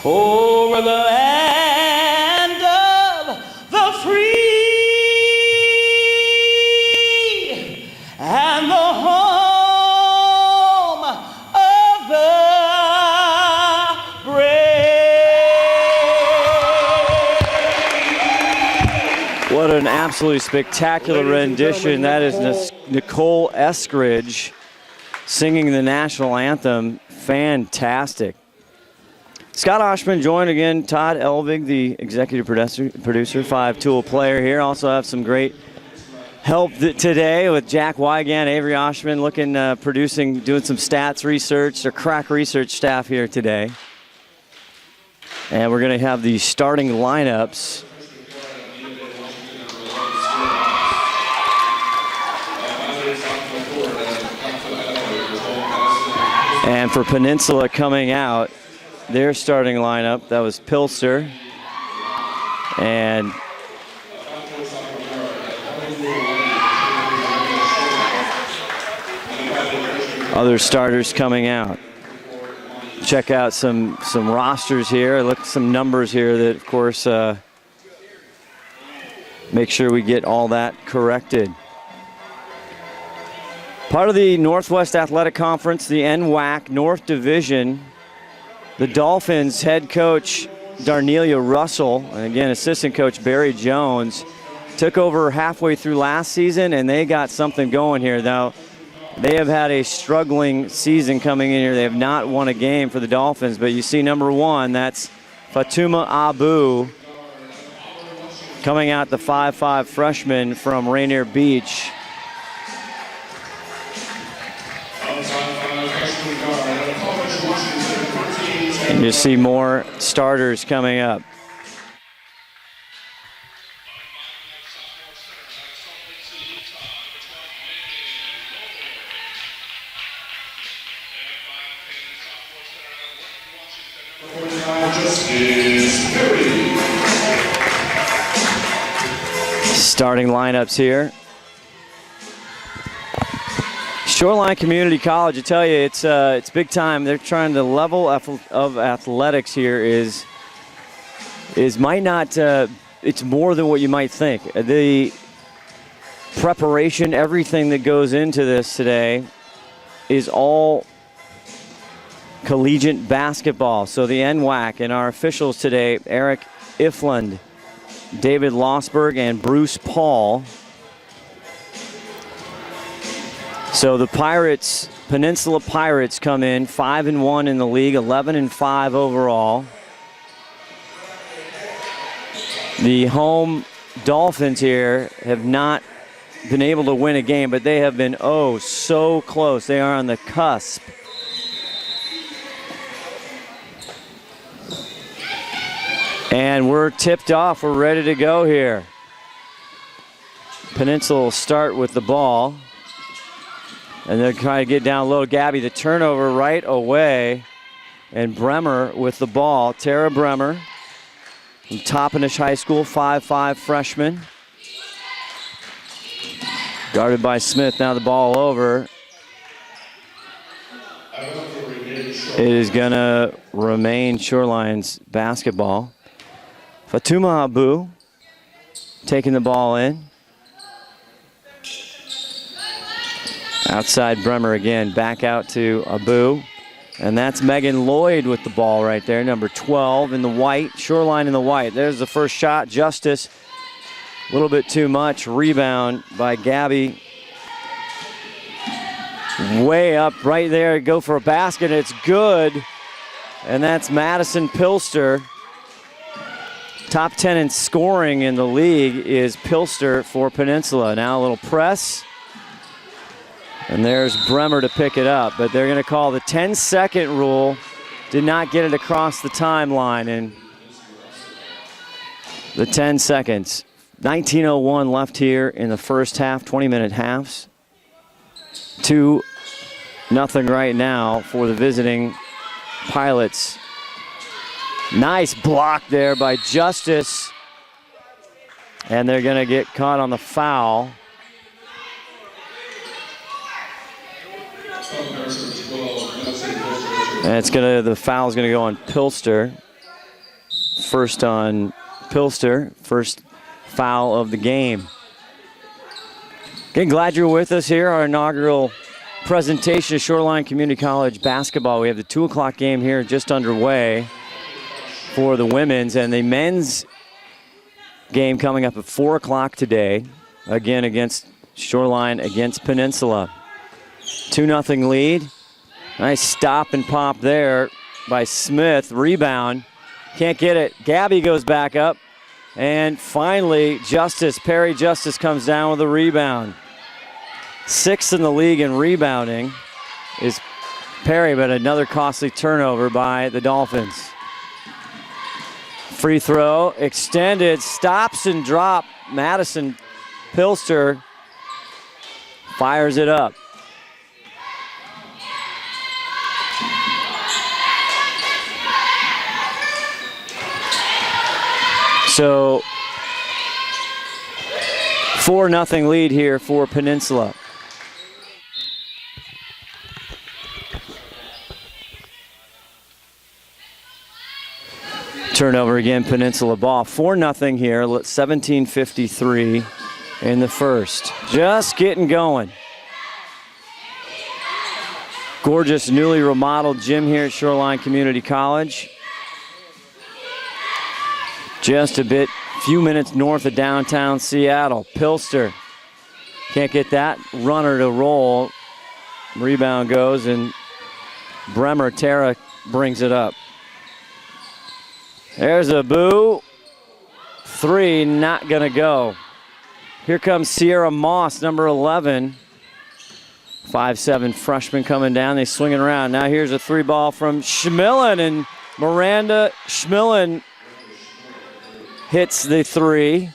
over the land of the free and the home of the brave. What an absolutely spectacular rendition. That is Nicole Eskridge singing the national anthem. Fantastic. Scott Oshman joined again. Todd Elvig, the executive producer, five-tool player here. Also have some great help today with Jack Wygant, Avery Oshman, producing, doing some stats research, or crack research staff here today. And we're going to have the starting lineups. And for Peninsula coming out, their starting lineup, that was Pilster and other starters coming out. Check out some rosters here. Look at some numbers here that, of course, make sure we get all that corrected. Part of the Northwest Athletic Conference, the NWAC North Division, the Dolphins head coach Darnelia Russell, and again assistant coach Barry Jones, took over halfway through last season, and they got something going here. Now, they have had a struggling season coming in here. They have not won a game for the Dolphins, but you see number one, that's Fatuma Abu, coming out the 5'5" freshman from Rainier Beach. And you see more starters coming up. Starting lineups here. Shoreline Community College, I tell you, it's big time. They're trying to level of athletics here is might not, it's more than what you might think. The preparation, everything that goes into this today is all collegiate basketball. So the NWAC and our officials today, Eric Ifland, David Lossberg, and Bruce Paul. So the Pirates, Peninsula Pirates, come in 5-1 in the league, 11-5 overall. The home Dolphins here have not been able to win a game, but they have been so close. They are on the cusp. And we're tipped off. We're ready to go here. Peninsula will start with the ball. And they're trying to get down low. Gabby, the turnover right away. And Bremer with the ball. Tara Bremer from Toppenish High School, 5'5" freshman. Guarded by Smith. Now the ball over. It is going to remain Shoreline's basketball. Fatuma Abu taking the ball in. Outside Bremer again, back out to Abu. And that's Megan Lloyd with the ball right there, number 12 in the white, Shoreline in the white. There's the first shot, Justice. A little bit too much. Rebound by Gabby. Way up right there, go for a basket, it's good. And that's Madison Pilster. Top 10 in scoring in the league is Pilster for Peninsula. Now a little press. And there's Bremer to pick it up, but they're going to call the 10-second rule. Did not get it across the timeline in the 10 seconds. 19:01 left here in the first half, 20-minute halves. 2-0 right now for the visiting Pilots. Nice block there by Justice. And they're going to get caught on the foul. And the foul's going to go on Pilster. first on Pilster, first foul of the game. Again, glad you're with us here, our inaugural presentation of Shoreline Community College basketball. We have the 2 o'clock game here just underway for the women's, and the men's game coming up at 4 o'clock today, again against Shoreline against Peninsula. 2-0 lead. Nice stop and pop there by Smith. Rebound. Can't get it. Gabby goes back up. And finally, Perry Justice comes down with a rebound. 6th in the league in rebounding is Perry, but another costly turnover by the Dolphins. Free throw, extended, stops and drop. Madison Pilster fires it up. So 4-0 lead here for Peninsula. Turnover again, Peninsula ball. 4-0 here, 17:53 in the first. Just getting going. Gorgeous newly remodeled gym here at Shoreline Community College. Just a few minutes north of downtown Seattle. Pilster can't get that runner to roll. Rebound goes, and Tara brings it up. There's a boo. 3, not gonna go. Here comes Sierra Moss, number 11. 5'7" freshman coming down. They swing it around. Now here's a 3 ball from Schmillen, and Miranda Schmillen hits the 3.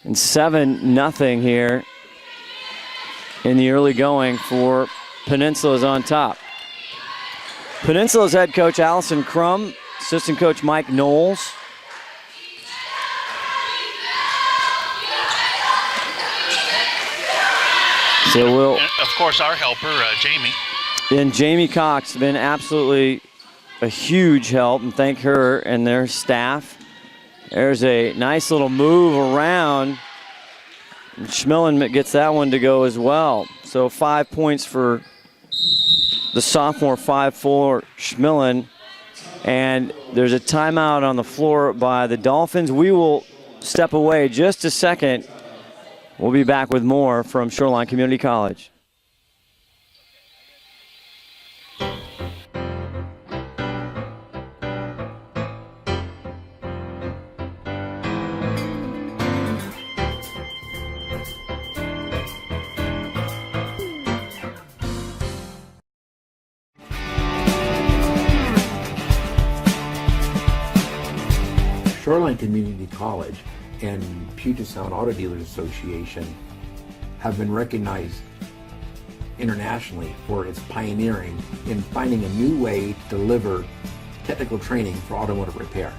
And 7-0 here in the early going for Peninsula's on top. Peninsula's head coach Allison Crum, assistant coach Mike Knowles. So and of course, our helper, Jamie. And Jamie Cox has been absolutely a huge help, and thank her and their staff. There's a nice little move around. And Schmillen gets that one to go as well. So 5 points for the sophomore, 5 for Schmillen. And there's a timeout on the floor by the Dolphins. We will step away just a second. We'll be back with more from Shoreline Community College. Shoreline Community College and Puget Sound Auto Dealers Association have been recognized internationally for its pioneering in finding a new way to deliver technical training for automotive repair.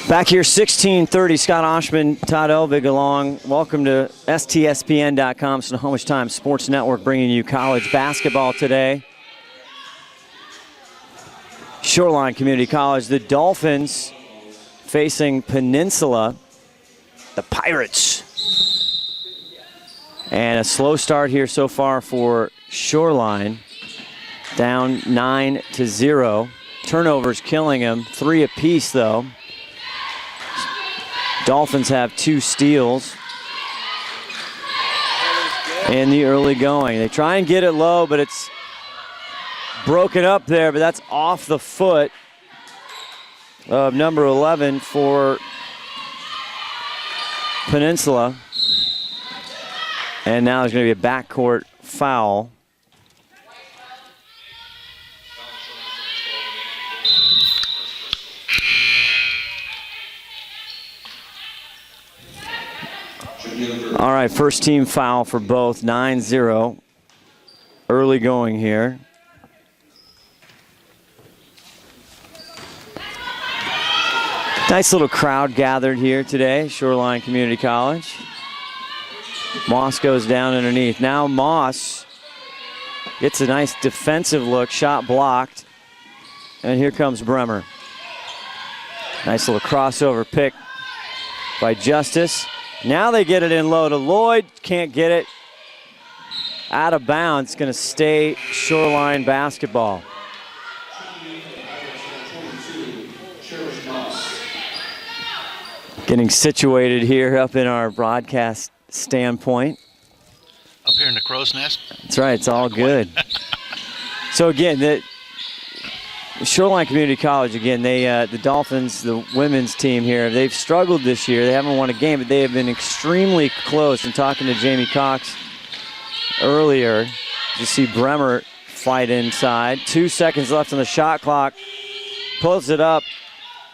Back here, 16:30, Scott Oshman, Todd Elvig along. Welcome to STSPN.com, Snohomish Times Sports Network, bringing you college basketball today. Shoreline Community College, the Dolphins facing Peninsula, the Pirates. And a slow start here so far for Shoreline, down 9-0. Turnovers killing them, 3 apiece though. Dolphins have 2 steals in the early going. They try and get it low, but it's broken up there, but that's off the foot of number 11 for Peninsula. And now there's going to be a backcourt foul. All right, first team foul for both, 9-0. Early going here. Nice little crowd gathered here today, Shoreline Community College. Moss goes down underneath. Now Moss gets a nice defensive look, shot blocked. And here comes Bremer. Nice little crossover pick by Justice. Now they get it in low to Lloyd, can't get it. Out of bounds, going to stay Shoreline basketball. Getting situated here up in our broadcast standpoint. Up here in the crow's nest? That's right, it's all good. So again, the Shoreline Community College, again, the Dolphins, the women's team here, they've struggled this year. They haven't won a game, but they have been extremely close. And talking to Jamie Cox earlier, you see Bremer fight inside. 2 seconds left on the shot clock. Pulls it up.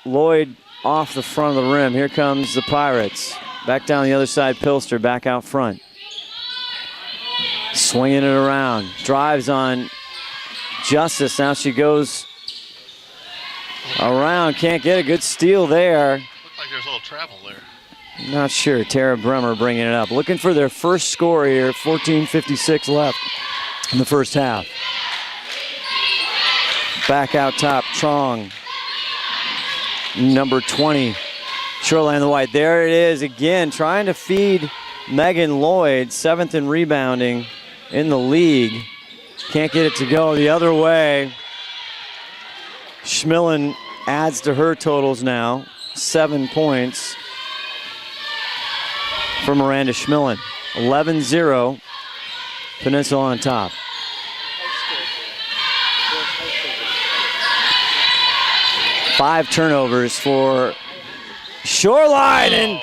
Lloyd off the front of the rim. Here comes the Pirates. Back down the other side, Pilster back out front. Swinging it around. Drives on Justice. Now she goes around. Can't get a good steal there. Looked like there's a little travel there. Not sure. Tara Bremer bringing it up. Looking for their first score here. 14:56 left in the first half. Back out top, Trong. Number 20, Shoreline the White. There it is again, trying to feed Megan Lloyd, 7th in rebounding in the league. Can't get it to go the other way. Schmillen adds to her totals now, 7 points for Miranda Schmillen. 11-0, Peninsula on top. Five turnovers for Shoreline, and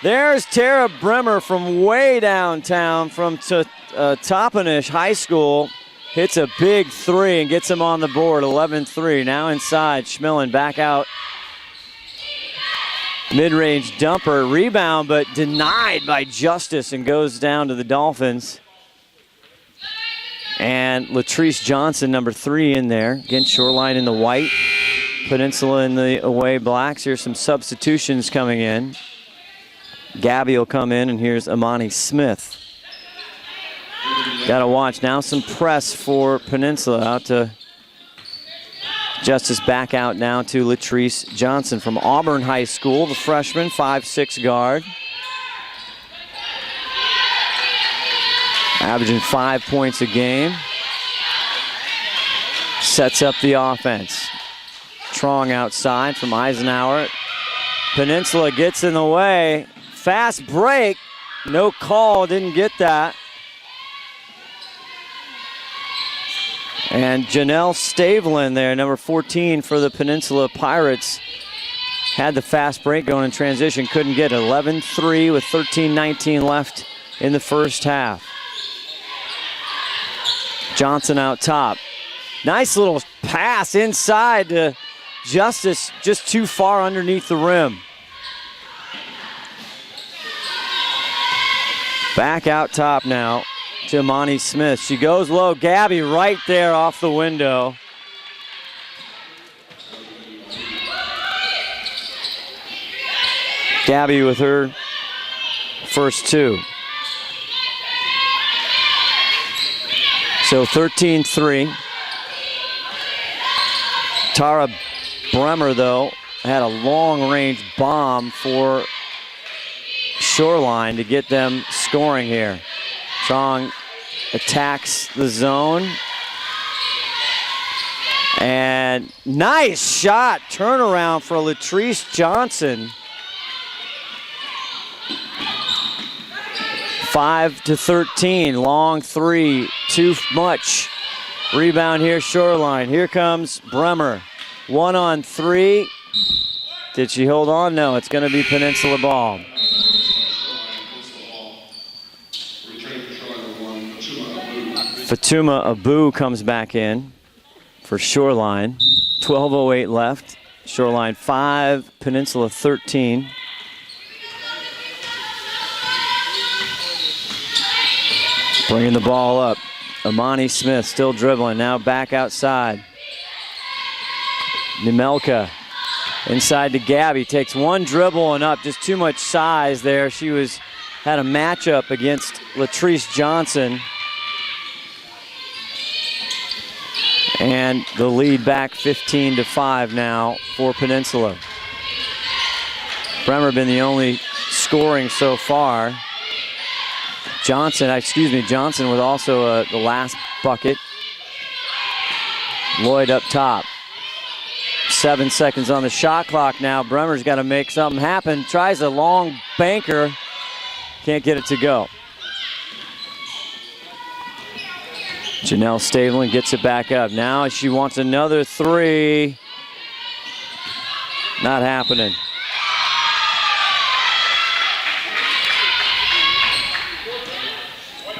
there's Tara Bremer from way downtown from Toppenish High School. Hits a big three and gets him on the board, 11-3. Now inside, Schmillen back out. Mid-range dumper, rebound, but denied by Justice and goes down to the Dolphins. And Latrice Johnson, number 3 in there. Again, Shoreline in the white. Peninsula in the away blacks. Here's some substitutions coming in. Gabby will come in, and here's Amani Smith. Got to watch now. Some press for Peninsula. Out to Justice, back out now to Latrice Johnson from Auburn High School, the freshman, 5'6" guard. Averaging 5 points a game. Sets up the offense. Trong outside from Eisenhower. Peninsula gets in the way. Fast break. No call, didn't get that. And Janelle Stavelin there, number 14 for the Peninsula Pirates. Had the fast break going in transition, couldn't get it. 11-3 with 13:19 left in the first half. Johnson out top. Nice little pass inside to Justice, just too far underneath the rim. Back out top now to Amani Smith. She goes low. Gabby right there off the window. Gabby with her first 2. So 13-3. Tara Bremer, though, had a long-range bomb for Shoreline to get them scoring here. Chong attacks the zone. And nice shot, turnaround for Latrice Johnson. 5-13, long 3, too much. Rebound here, Shoreline. Here comes Bremer. 1-on-3. Did she hold on? No, it's going to be Peninsula ball. Fatuma Abu comes back in for Shoreline. 12:08 left. Shoreline 5, Peninsula 13. Bringing the ball up. Imani Smith still dribbling, now back outside. Nemelka inside to Gabby, takes one dribble and up, just too much size there. She had a matchup against Latrice Johnson. And the lead back 15-5 now for Peninsula. Bremer been the only scoring so far. Johnson with also the last bucket. Lloyd up top. 7 seconds on the shot clock now. Bremer's got to make something happen. Tries a long banker. Can't get it to go. Janelle Stavelin gets it back up. Now she wants another three. Not happening.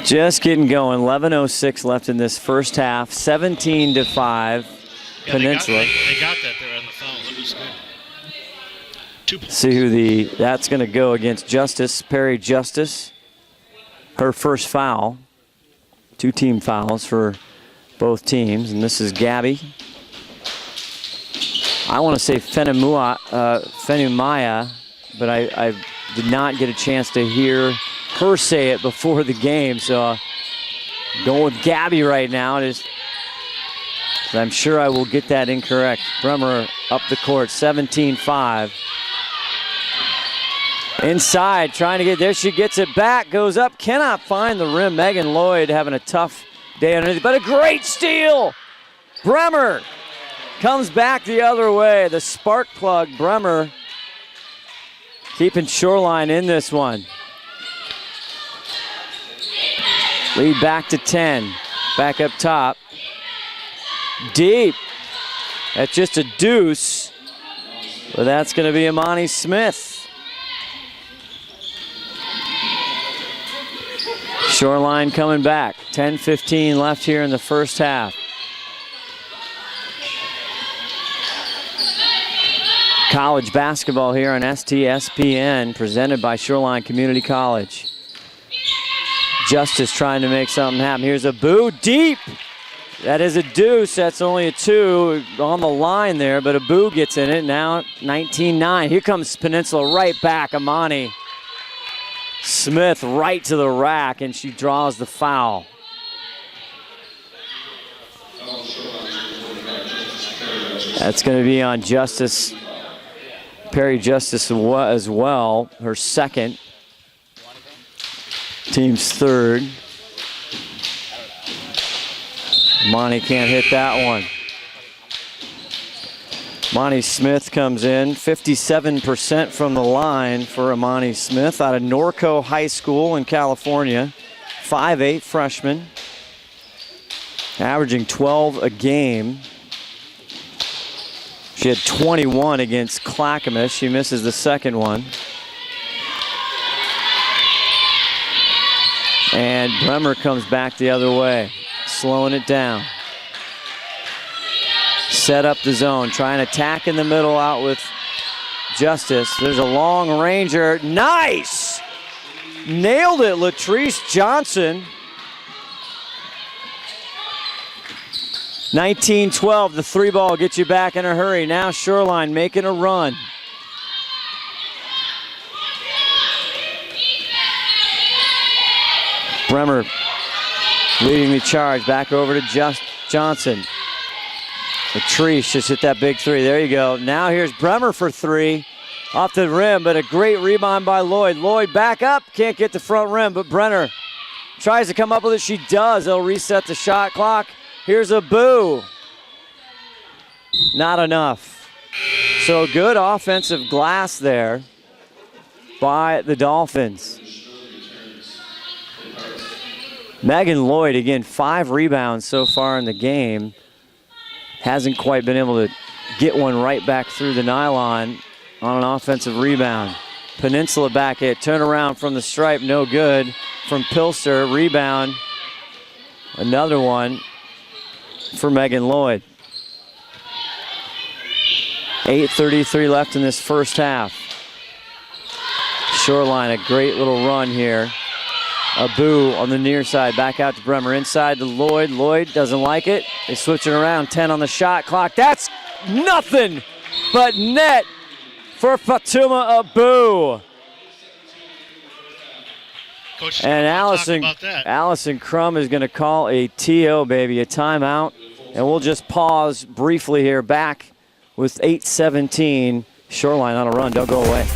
Just getting going. 11:06 left in this first half. 17-5. Yeah, Peninsula. They got that there on the foul. It was good. See who that's going to go against Justice. Perry Justice. Her first foul. 2 team fouls for both teams. And this is Gabby. I want to say Fenumaya, but I did not get a chance to hear her say it before the game. So going with Gabby right now. I'm sure I will get that incorrect. Bremer up the court, 17-5. Inside, trying to get there. She gets it back, goes up, cannot find the rim. Megan Lloyd having a tough day underneath, but a great steal. Bremer comes back the other way. The spark plug, Bremer, keeping Shoreline in this one. Lead back to 10. Back up top. Deep. That's just a deuce. But that's going to be Imani Smith. Shoreline coming back. 10:15 left here in the first half. College basketball here on STSPN, presented by Shoreline Community College. Justice trying to make something happen. Here's a boo deep. That is a deuce. That's only a 2 on the line there, but a boo gets in it. Now 19-9. Here comes Peninsula right back. Imani Smith right to the rack, and she draws the foul. That's going to be on Justice, Perry Justice as well, her second. Team's third. Imani can't hit that one. Imani Smith comes in, 57% from the line for Imani Smith out of Norco High School in California. 5'8" freshman, averaging 12 a game. She had 21 against Clackamas. She misses the second one. And Bremer comes back the other way, slowing it down. Set up the zone, trying to attack in the middle out with Justice. There's a long ranger. Nice! Nailed it, Latrice Johnson. 19-12, the 3-ball gets you back in a hurry. Now Shoreline making a run. Bremer leading the charge. Back over to Johnson. Latrice just hit that big 3. There you go. Now here's Bremer for 3. Off the rim, but a great rebound by Lloyd. Lloyd back up. Can't get the front rim, but Brenner tries to come up with it. She does. They'll reset the shot clock. Here's a boo. Not enough. So good offensive glass there by the Dolphins. Megan Lloyd, again, 5 rebounds so far in the game. Hasn't quite been able to get one right back through the nylon on an offensive rebound. Peninsula back hit, turn around from the stripe, no good. From Pilster, rebound. Another one for Megan Lloyd. 8:33 left in this first half. Shoreline, a great little run here. Abu on the near side, back out to Bremer, inside to Lloyd. Lloyd doesn't like it. They switch it around, 10 on the shot clock. That's nothing but net for Fatuma Abu. Coach, And about that. Allison Crum is going to call a TO, baby, a timeout. And we'll just pause briefly here, back with 8:17. Shoreline on a run. Don't go away.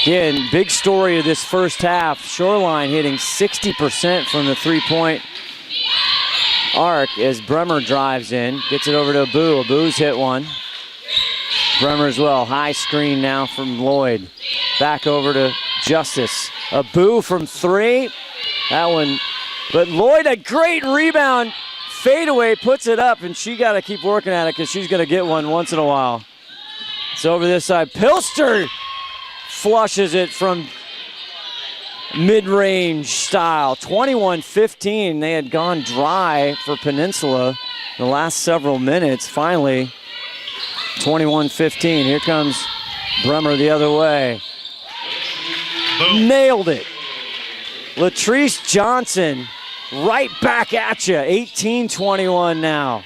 Again, big story of this first half. Shoreline hitting 60% from the three-point arc as Bremer drives in. Gets it over to Abu. Abu's hit one. Bremer as well. High screen now from Lloyd. Back over to Justice. Abu from three. That one. But Lloyd, a great rebound. Fadeaway, puts it up, and she got to keep working at it because she's going to get one once in a while. It's over this side. Pilster flushes it from mid-range style. 21-15. They had gone dry for Peninsula the last several minutes. Finally, 21-15. Here comes Bremer the other way. Boom. Nailed it. Latrice Johnson right back at you. 18-21 now.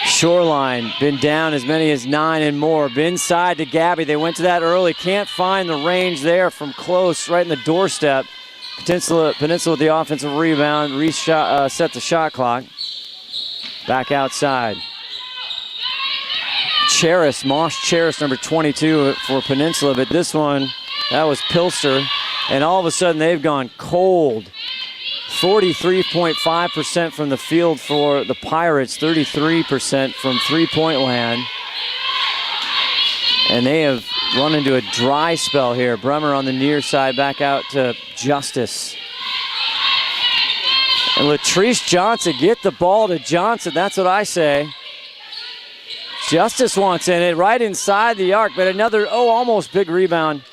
Shoreline been down as many as 9 and more. Inside to Gabby. They went to that early. Can't find the range there from close, right in the doorstep. Peninsula with the offensive rebound. Set the shot clock. Back outside. Moss Cheris, number 22 for Peninsula. But this one, that was Pilster. And all of a sudden, they've gone cold. 43.5% from the field for the Pirates, 33% from three-point land. And they have run into a dry spell here. Bremer on the near side, back out to Justice. And Latrice Johnson, get the ball to Johnson. That's what I say. Justice wants in it, right inside the arc, but another, almost big rebound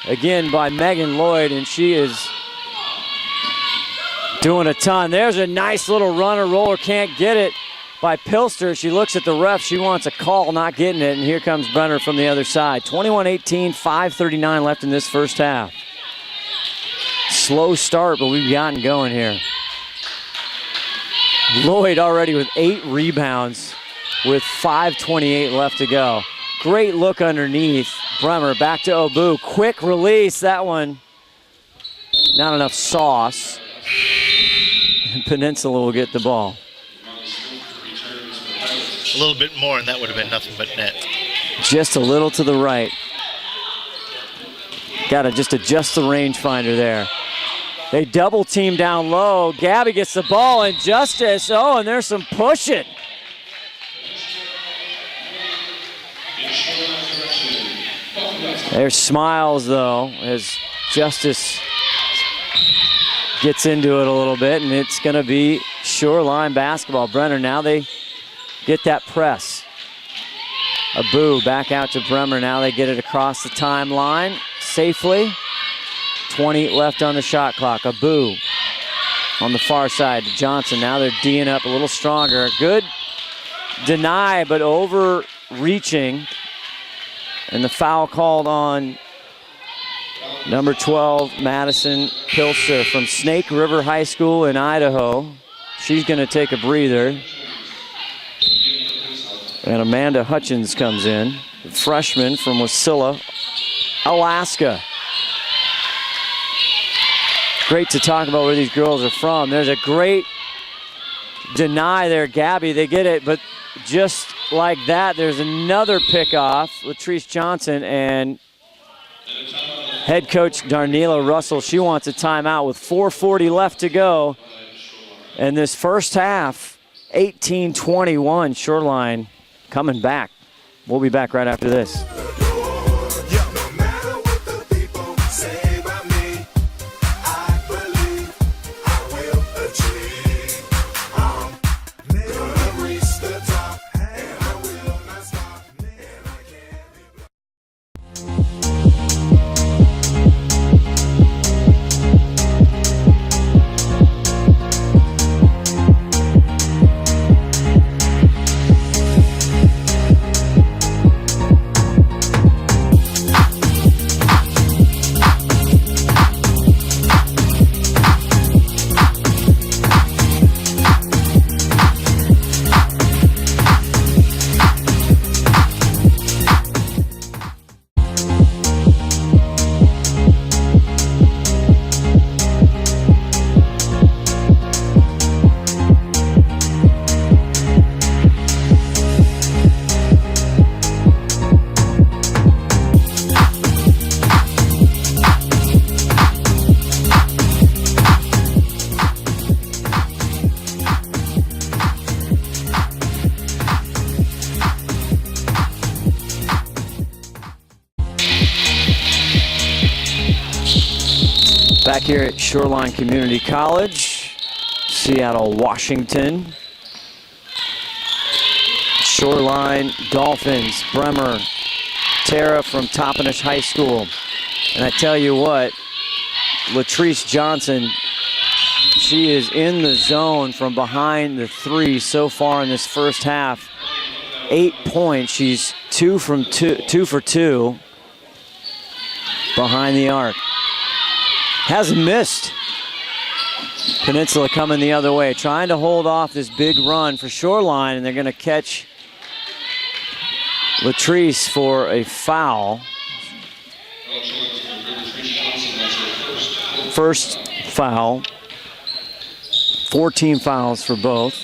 again by Megan Lloyd, and she is doing a ton. There's a nice little runner roller, can't get it by Pilster. She looks at the ref, she wants a call, not getting it, and here comes Brenner from the other side. 21-18, 5:39 left in this first half. Slow start, but we've gotten going here. Lloyd already with 8 rebounds. with 5:28 left to go. Great look underneath. Bremer back to Obu. Quick release. That one, not enough sauce. And Peninsula will get the ball. A little bit more, and that would have been nothing but net. Just a little to the right. Got to just adjust the rangefinder there. They double team down low. Gabby gets the ball, and Justice. Oh, and there's some pushing. There's smiles, though, as Justice gets into it a little bit, and it's going to be Shoreline basketball. Brenner, now they get that press. Abu back out to Bremer. Now they get it across the timeline safely. 20 left on the shot clock. Abu on the far side to Johnson. Now they're D'ing up a little stronger. Good deny, but overreaching. And the foul called on number 12, Madison Pilster from Snake River High School in Idaho. She's going to take a breather. And Amanda Hutchins comes in, freshman from Wasilla, Alaska. Great to talk about where these girls are from. There's a great deny there, Gabby. They get it, but just like that, there's another pick off. Latrice Johnson and head coach Darnella Russell. She wants a timeout with 4:40 left to go. And this first half, 18-21, Shoreline coming back. We'll be back right after this. Back here at Shoreline Community College, Seattle, Washington. Shoreline Dolphins, Bremer, Tara from Toppenish High School. And I tell you what, Latrice Johnson, she is in the zone from behind the three so far in this first half. 8 points. She's 2 for 2 behind the arc. Hasn't missed. Peninsula coming the other way, trying to hold off this big run for Shoreline, and they're going to catch Latrice for a foul. First foul. 14 fouls for both.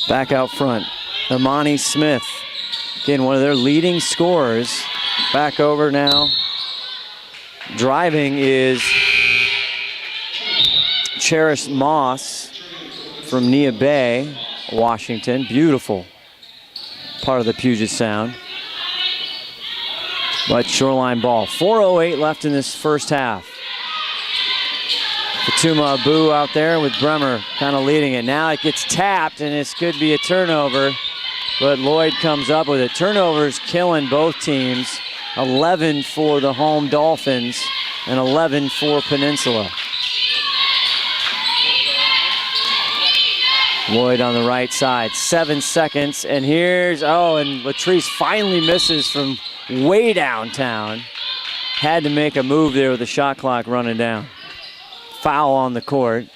Back out front, Imani Smith. Again, one of their leading scorers. Back over now. Driving is Cherish Moss from Nia Bay, Washington. Beautiful part of the Puget Sound. But Shoreline ball. 4:08 left in this first half. Fatuma Abu out there with Bremer kind of leading it. Now it gets tapped, and this could be a turnover, but Lloyd comes up with it. Turnovers killing both teams. 11 for the home Dolphins and 11 for Peninsula. Lloyd on the right side, 7 seconds, and here's, and Latrice finally misses from way downtown. Had to make a move there with the shot clock running down. Foul on the court.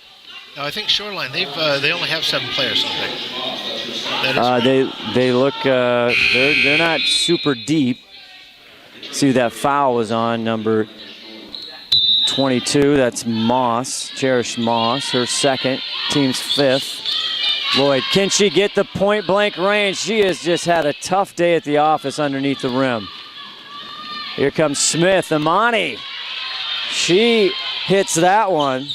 Now I think Shoreline, they only have 7 players, don't they? They look they're not super deep. See who that foul was on, number 22. That's Moss, Cherish Moss, her second, team's fifth. Lloyd, can she get the point blank range? She has just had a tough day at the office underneath the rim. Here comes Smith, Amani. She hits that one.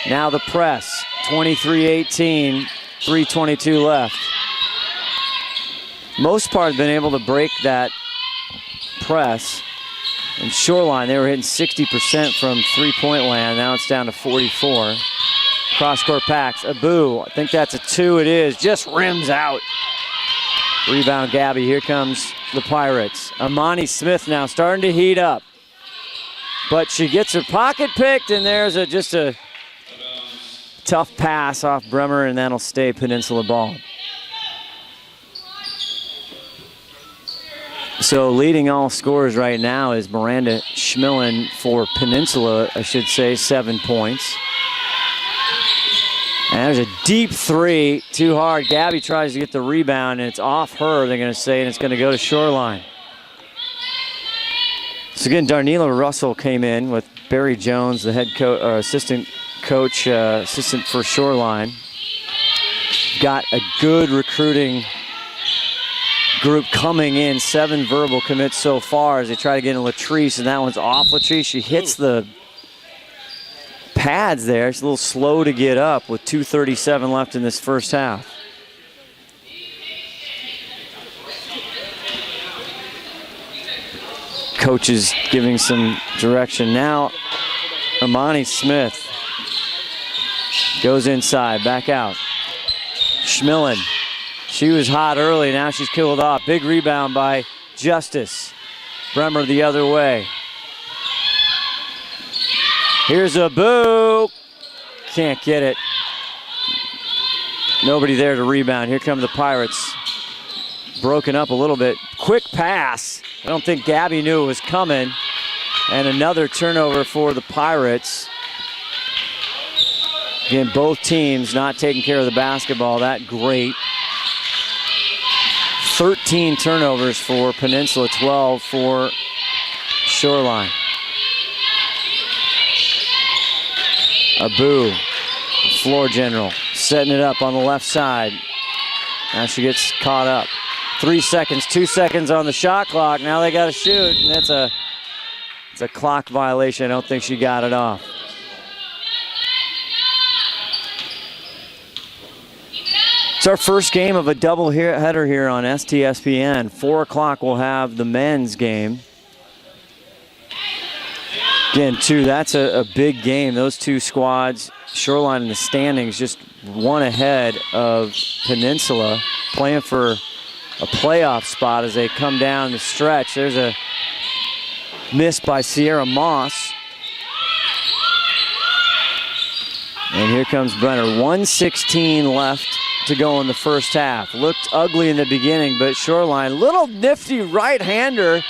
Now the press, 23-18, 3:22 left. Most part have been able to break that press. And Shoreline, they were hitting 60% from three-point land. Now it's down to 44. Cross-court packs, Abu, I think that's a 2, it is. Just rims out. Rebound, Gabby, here comes the Pirates. Amani Smith now starting to heat up. But she gets her pocket picked, and there's just a tough pass off Bremer, and that'll stay Peninsula ball. So leading all scorers right now is Miranda Schmillen for Peninsula, I should say, 7 points. And there's a deep three, too hard. Gabby tries to get the rebound, and it's off her, they're going to say, and it's going to go to Shoreline. So again, Darnella Russell came in with Barry Jones, the head coach, assistant coach, assistant for Shoreline. Got a good recruiting group coming in, 7 verbal commits so far as they try to get in Latrice, and that one's off Latrice. She hits the pads there. It's a little slow to get up with 2:37 left in this first half. Coach is giving some direction. Now Amani Smith goes inside, back out. Schmillen, she was hot early, now she's killed off. Big rebound by Justice. Bremer the other way. Here's Abu. Can't get it. Nobody there to rebound. Here come the Pirates. Broken up a little bit. Quick pass. I don't think Gabby knew it was coming. And another turnover for the Pirates. Again, both teams not taking care of the basketball that great. 13 turnovers for Peninsula, 12 for Shoreline. Abu, floor general, setting it up on the left side. Now she gets caught up. 3 seconds, 2 seconds on the shot clock. Now they got to shoot, and it's a clock violation. I don't think she got it off. It's our first game of a double header here on STSPN. 4 o'clock we'll have the men's game. Again, too, that's a big game. Those two squads, Shoreline in the standings, just one ahead of Peninsula, playing for a playoff spot as they come down the stretch. There's a miss by Sierra Moss. And here comes Brenner. 1:16 left to go in the first half. Looked ugly in the beginning, but Shoreline, little nifty right-hander.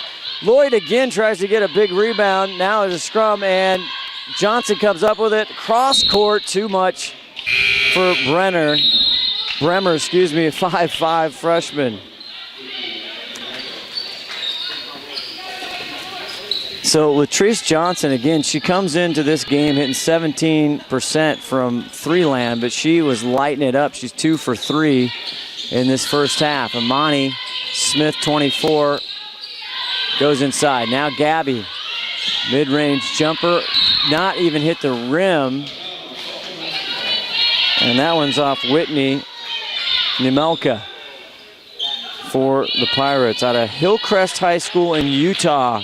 Lloyd again tries to get a big rebound. Now there's a scrum, and Johnson comes up with it. Cross court, too much for Bremer, a 5'5" freshman. So Latrice Johnson, again, she comes into this game hitting 17% from three land, but she was lighting it up. She's 2 for 3 in this first half. Amani Smith, 24, goes inside. Now Gabby, mid-range jumper, not even hit the rim. And that one's off Whitney Nemelka for the Pirates out of Hillcrest High School in Utah.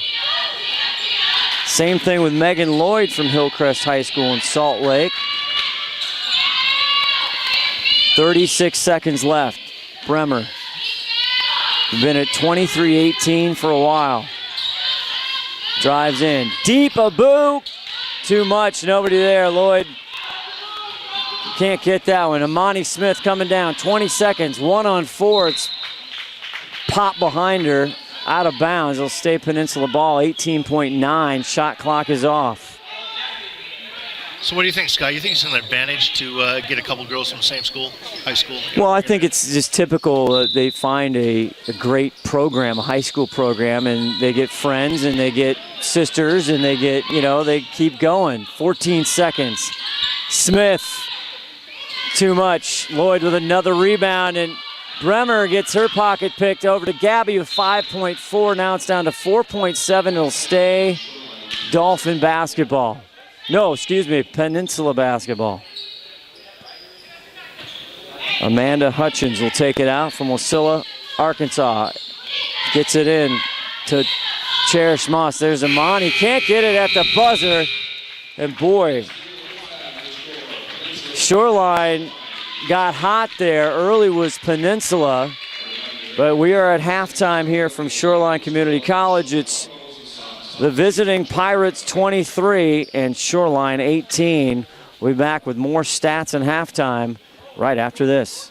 Same thing with Megan Lloyd from Hillcrest High School in Salt Lake. 36 seconds left. Bremer. Been at 23-18 for a while. Drives in. Deep, Abu. Too much, nobody there. Lloyd can't get that one. Amani Smith coming down. 20 seconds, 1-on-4. It's pop behind her. Out of bounds. It'll stay Peninsula ball. 18.9. Shot clock is off. So what do you think, Scott? You think it's an advantage to get a couple girls from the same school, high school? Well, I think it's just typical. They find a great program, a high school program, and they get friends and they get sisters and they get, they keep going. 14 seconds. Smith, too much. Lloyd with another rebound, and Bremer gets her pocket picked over to Gabby with 5.4. Now it's down to 4.7. It'll stay Dolphin basketball. No, excuse me, Peninsula basketball. Amanda Hutchins will take it out from Wasilla, Arkansas. Gets it in to Cherish Moss. There's Amani. Can't get it at the buzzer. And boy, Shoreline got hot there. Early was Peninsula. But we are at halftime here from Shoreline Community College. It's the visiting Pirates 23 and Shoreline 18. We'll be back with more stats and halftime right after this.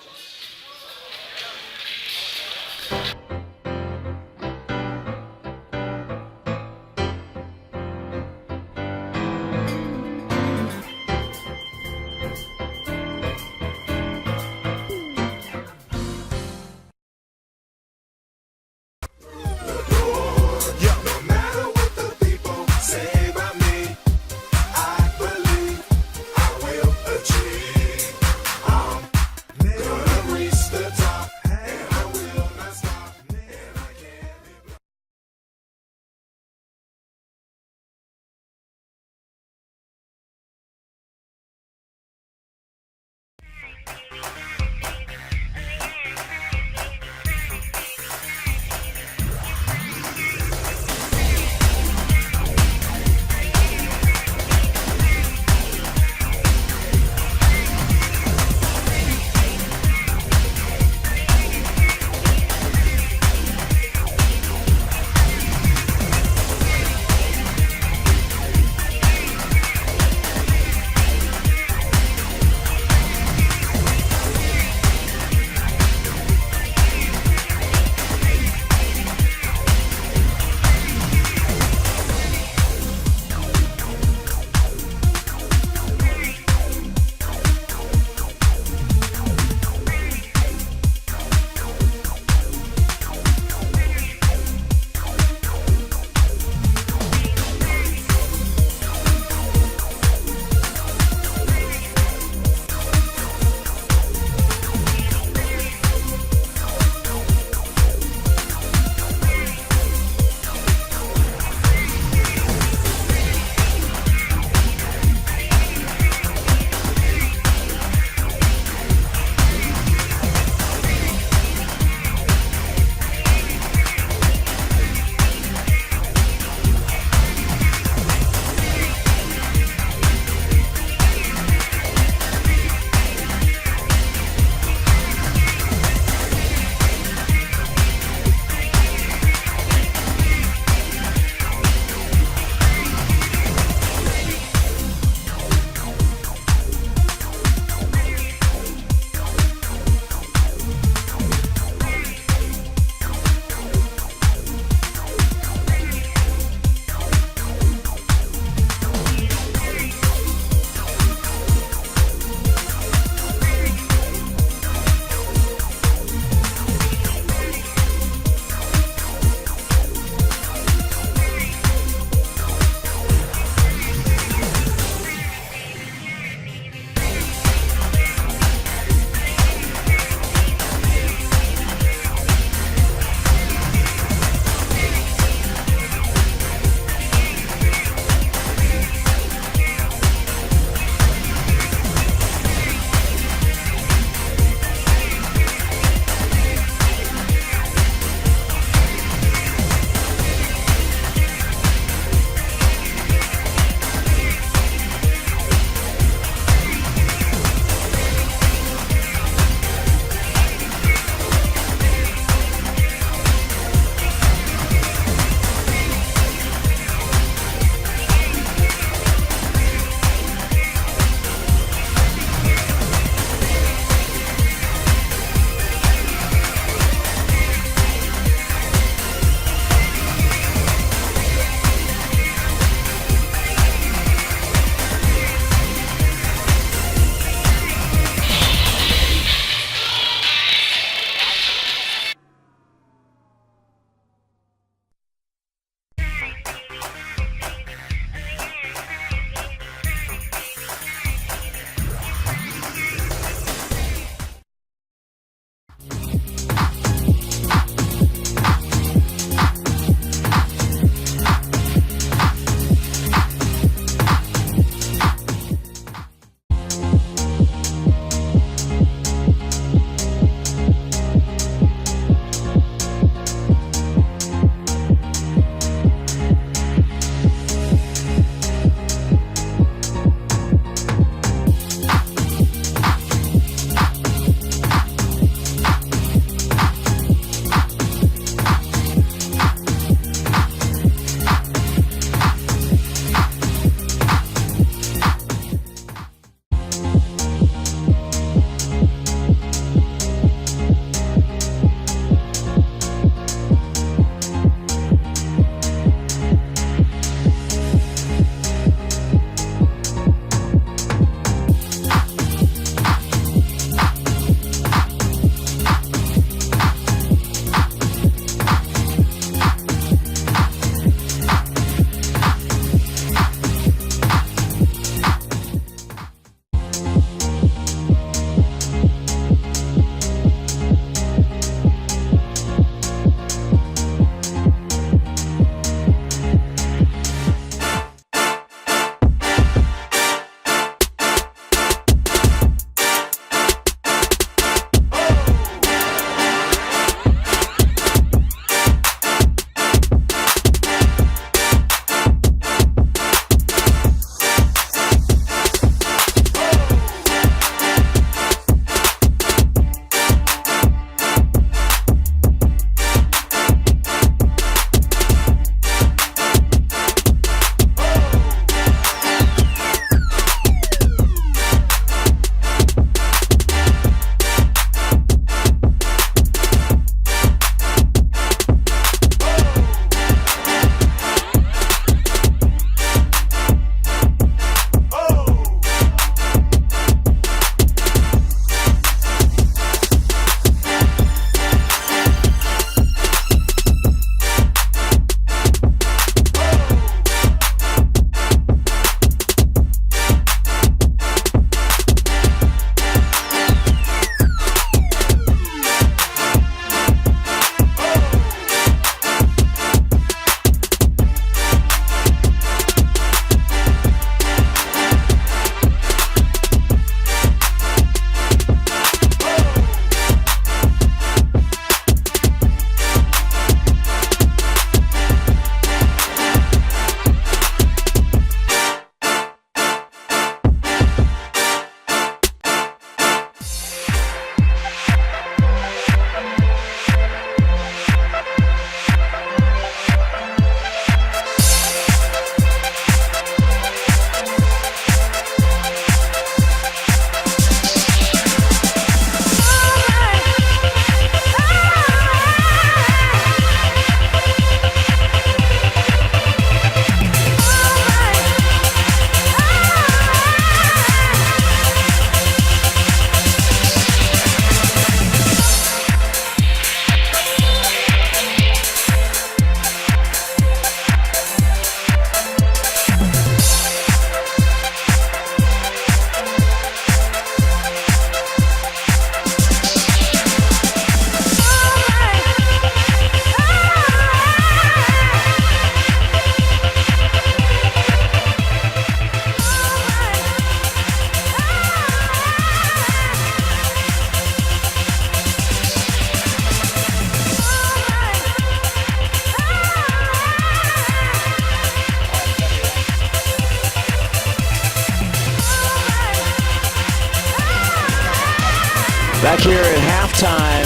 Back here at halftime,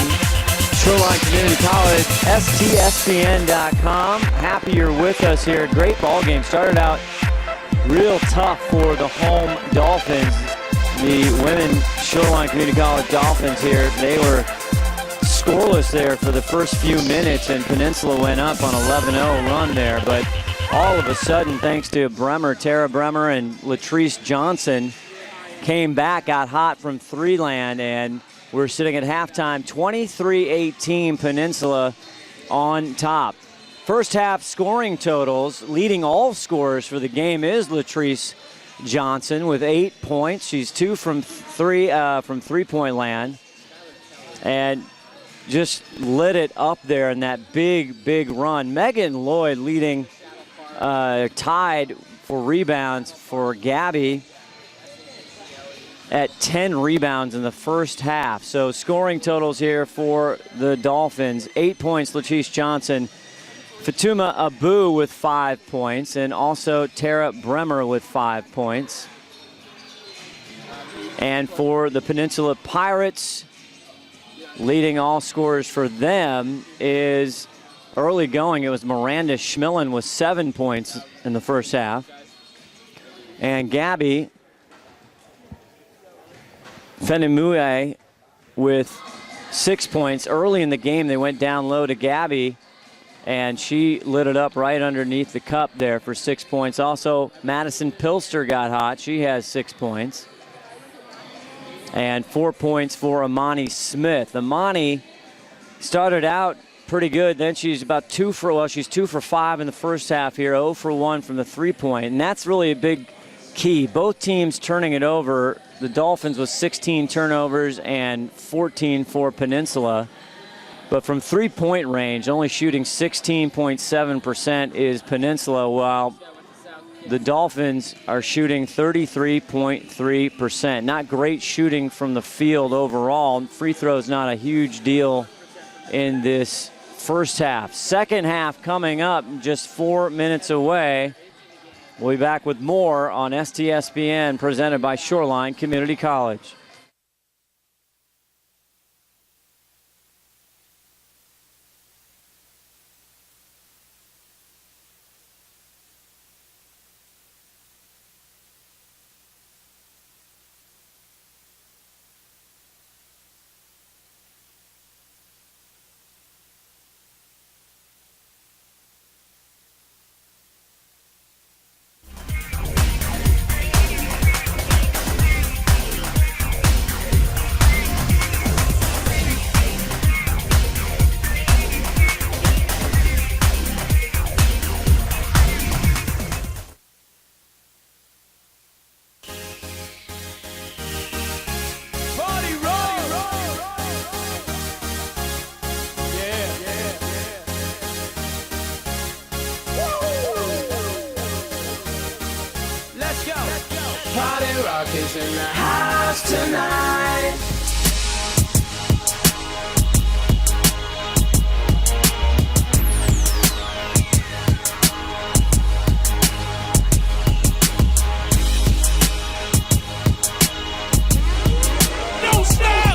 Shoreline Community College, STSBN.com. Happy you're with us here. Great ball game. Started out real tough for the home Dolphins. The women Shoreline Community College Dolphins here, they were scoreless there for the first few minutes, and Peninsula went up on 11-0 run there. But all of a sudden, thanks to Tara Bremer and Latrice Johnson, came back, got hot from three land, and we're sitting at halftime, 23-18 Peninsula on top. First half scoring totals, leading all scorers for the game is Latrice Johnson with 8 points. She's 2 from three-point land, and just lit it up there in that big run. Megan Lloyd leading, tied for rebounds for Gabby at 10 rebounds in the first half. So scoring totals here for the Dolphins. 8 points, Latrice Johnson. Fatuma Abu with 5 points, and also Tara Bremer with 5 points. And for the Peninsula Pirates, leading all scorers for them is early going. It was Miranda Schmillen with 7 points in the first half. And Gabby Fenimue with 6 points. Early in the game, they went down low to Gabby, and she lit it up right underneath the cup there for 6 points. Also, Madison Pilster got hot. She has 6 points. And 4 points for Amani Smith. Amani started out pretty good. Then she's about she's 2 for 5 in the first half here, 0 for 1 from the three-point. And that's really a big key. Both teams turning it over. The Dolphins with 16 turnovers and 14 for Peninsula. But from three-point range, only shooting 16.7% is Peninsula, while the Dolphins are shooting 33.3%. Not great shooting from the field overall. Free throws not a huge deal in this first half. Second half coming up, just 4 minutes away. We'll be back with more on STSBN, presented by Shoreline Community College. Is in the house tonight. No stop.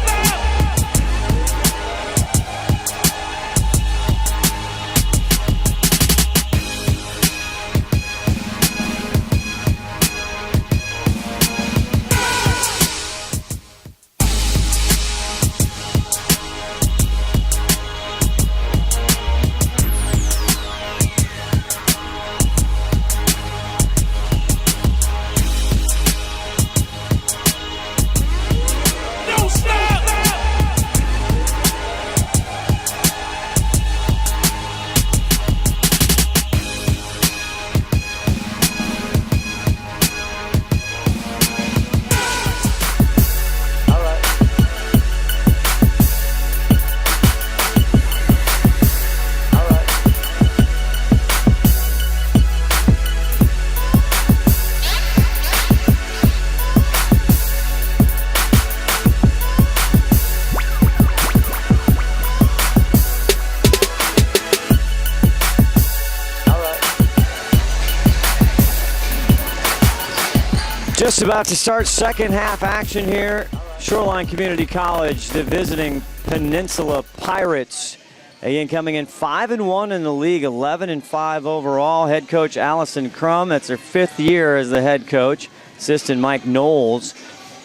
Just about to start second half action here Shoreline Community College, the visiting Peninsula Pirates. Again, coming in 5-1 in the league, 11-5 overall. Head coach Allison Crum, that's her 5th year as the head coach. Assistant Mike Knowles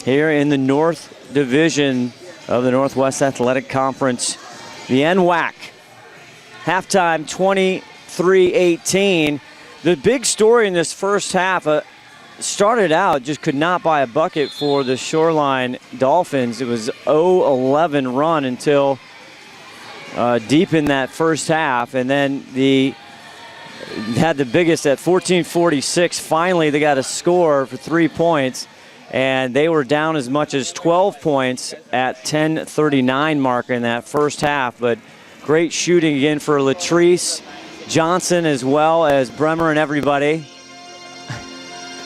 here in the North Division of the Northwest Athletic Conference. The NWAC. Halftime 23-18. The big story in this first half started out, just could not buy a bucket for the Shoreline Dolphins. It was 0-11 run until deep in that first half, and then had the biggest at 14:46. Finally, they got a score for 3 points, and they were down as much as 12 points at 10:39 mark in that first half. But great shooting again for Latrice Johnson, as well as Bremer and everybody.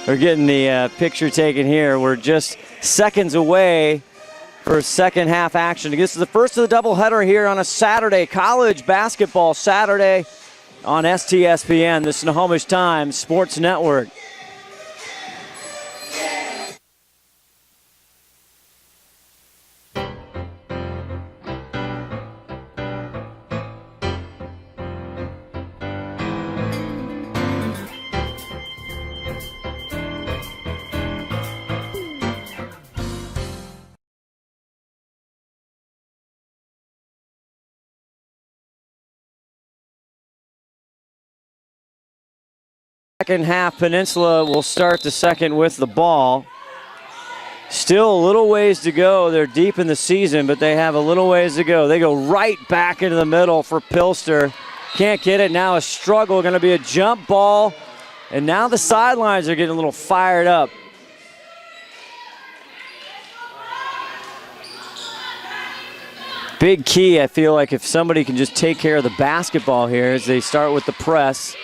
We're getting the picture taken here. We're just seconds away for second half action. This is the first of the doubleheader here on a Saturday, college basketball Saturday on STSPN, the Snohomish Times Sports Network. Second half, Peninsula will start the second with the ball. Still a little ways to go. They're deep in the season, but they have a little ways to go. They go right back into the middle for Pilster. Can't get it. Now a struggle. Going to be a jump ball. And now the sidelines are getting a little fired up. Big key, I feel like, if somebody can just take care of the basketball here as they start with the press.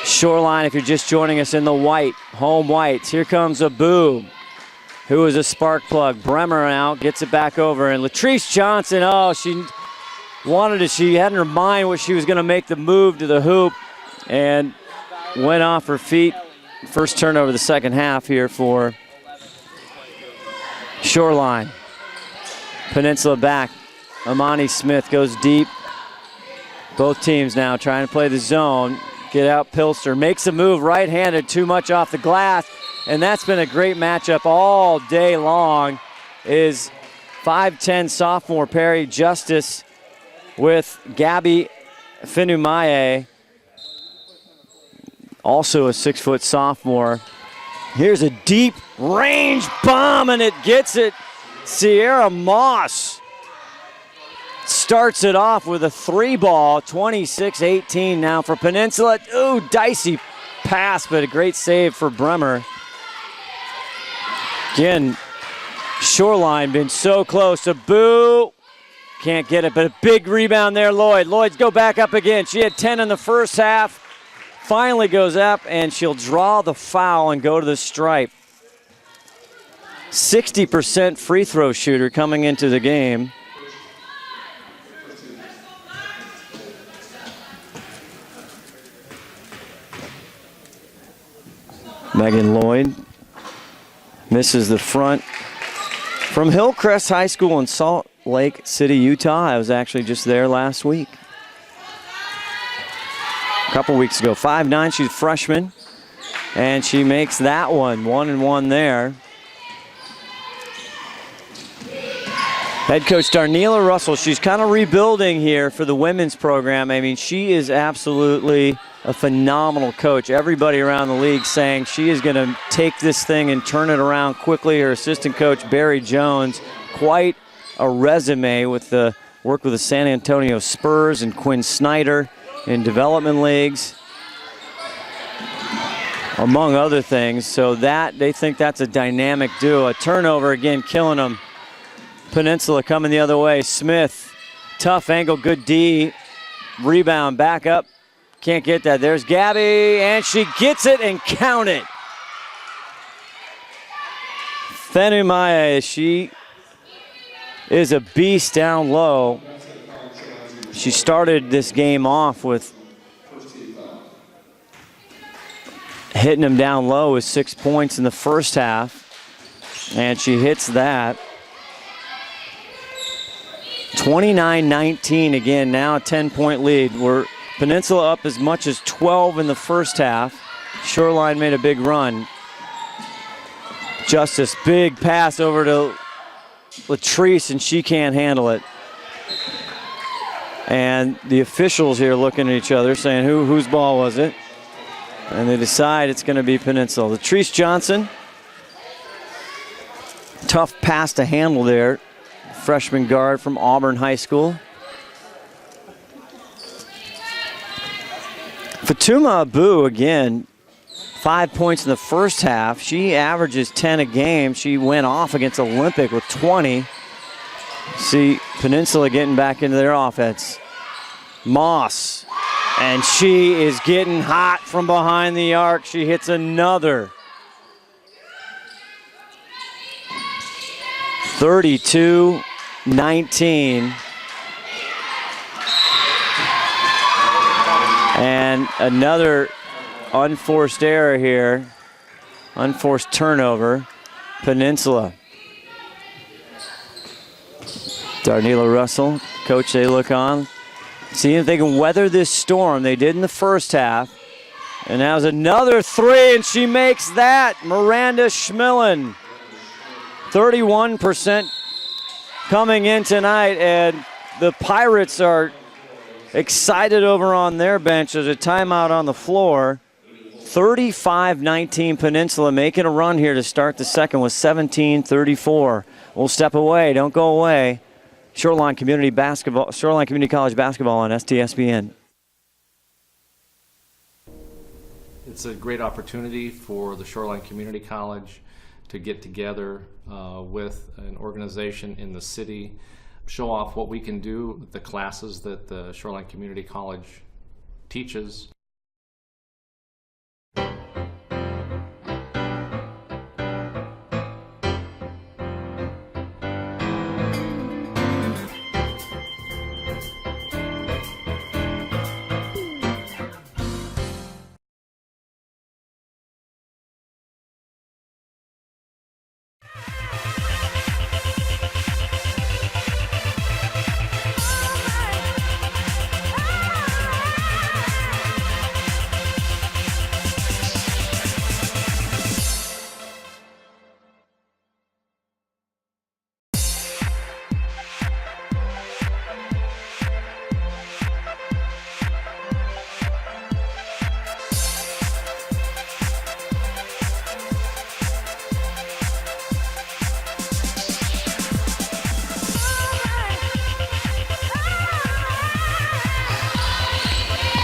Shoreline, if you're just joining us in the white, home whites. Here comes Abu, who is a spark plug. Bremer now gets it back over. And Latrice Johnson, she wanted it. She had in her mind what she was going to make the move to the hoop and went off her feet. First turnover of the second half here for Shoreline. Peninsula back. Amani Smith goes deep. Both teams now trying to play the zone. Get out Pilster, makes a move right-handed, too much off the glass, and that's been a great matchup all day long, is 5'10" sophomore Perry Justice with Gabby Finumaye, also a 6-foot sophomore. Here's a deep range bomb, and it gets it. Sierra Moss starts it off with a 3-ball, 26-18 now for Peninsula. Ooh, dicey pass, but a great save for Bremer. Again, Shoreline been so close to Boo. Can't get it, but a big rebound there, Lloyd. Lloyd's go back up again. She had 10 in the first half. Finally goes up, and she'll draw the foul and go to the stripe. 60% free throw shooter coming into the game. Megan Lloyd misses the front. From Hillcrest High School in Salt Lake City, Utah. I was actually just there last week. A couple weeks ago. 5'9", she's a freshman. And she makes that one. 1-1 there. Head coach Darnella Russell, she's kind of rebuilding here for the women's program. I mean, she is absolutely a phenomenal coach. Everybody around the league saying she is going to take this thing and turn it around quickly. Her assistant coach, Barry Jones, quite a resume with the work with the San Antonio Spurs and Quinn Snyder in development leagues, among other things. So that, they think that's a dynamic duo. A turnover again, killing them. Peninsula coming the other way. Smith, tough angle, good D. Rebound, back up. Can't get that. There's Gabby, and she gets it and count it. Fenumaye, she is a beast down low. She started this game off with hitting him down low with 6 points in the first half. And she hits that. 29-19 again, now a 10-point lead. We're Peninsula up as much as 12 in the first half. Shoreline made a big run. Justice, big pass over to Latrice, and she can't handle it. And the officials here looking at each other saying, whose ball was it? And they decide it's going to be Peninsula. Latrice Johnson, tough pass to handle there. Freshman guard from Auburn High School. Fatuma Abu, again, 5 points in the first half. She averages 10 a game. She went off against Olympic with 20. See Peninsula getting back into their offense. Moss, and she is getting hot from behind the arc. She hits another. 32-19. And another unforced error here. Unforced turnover. Peninsula. Darnella Russell, coach, they look on. See if they can weather this storm. They did in the first half. And that was another three, and she makes that. Miranda Schmillen. 31% coming in tonight, and the Pirates are excited over on their bench. There's a timeout on the floor. 35-19 Peninsula making a run here to start the second with 17-34. We'll step away. Don't go away. Shoreline Community College basketball on STSBN. It's a great opportunity for the Shoreline Community College to get together with an organization in the city, show off what we can do with the classes that the Shoreline Community College teaches.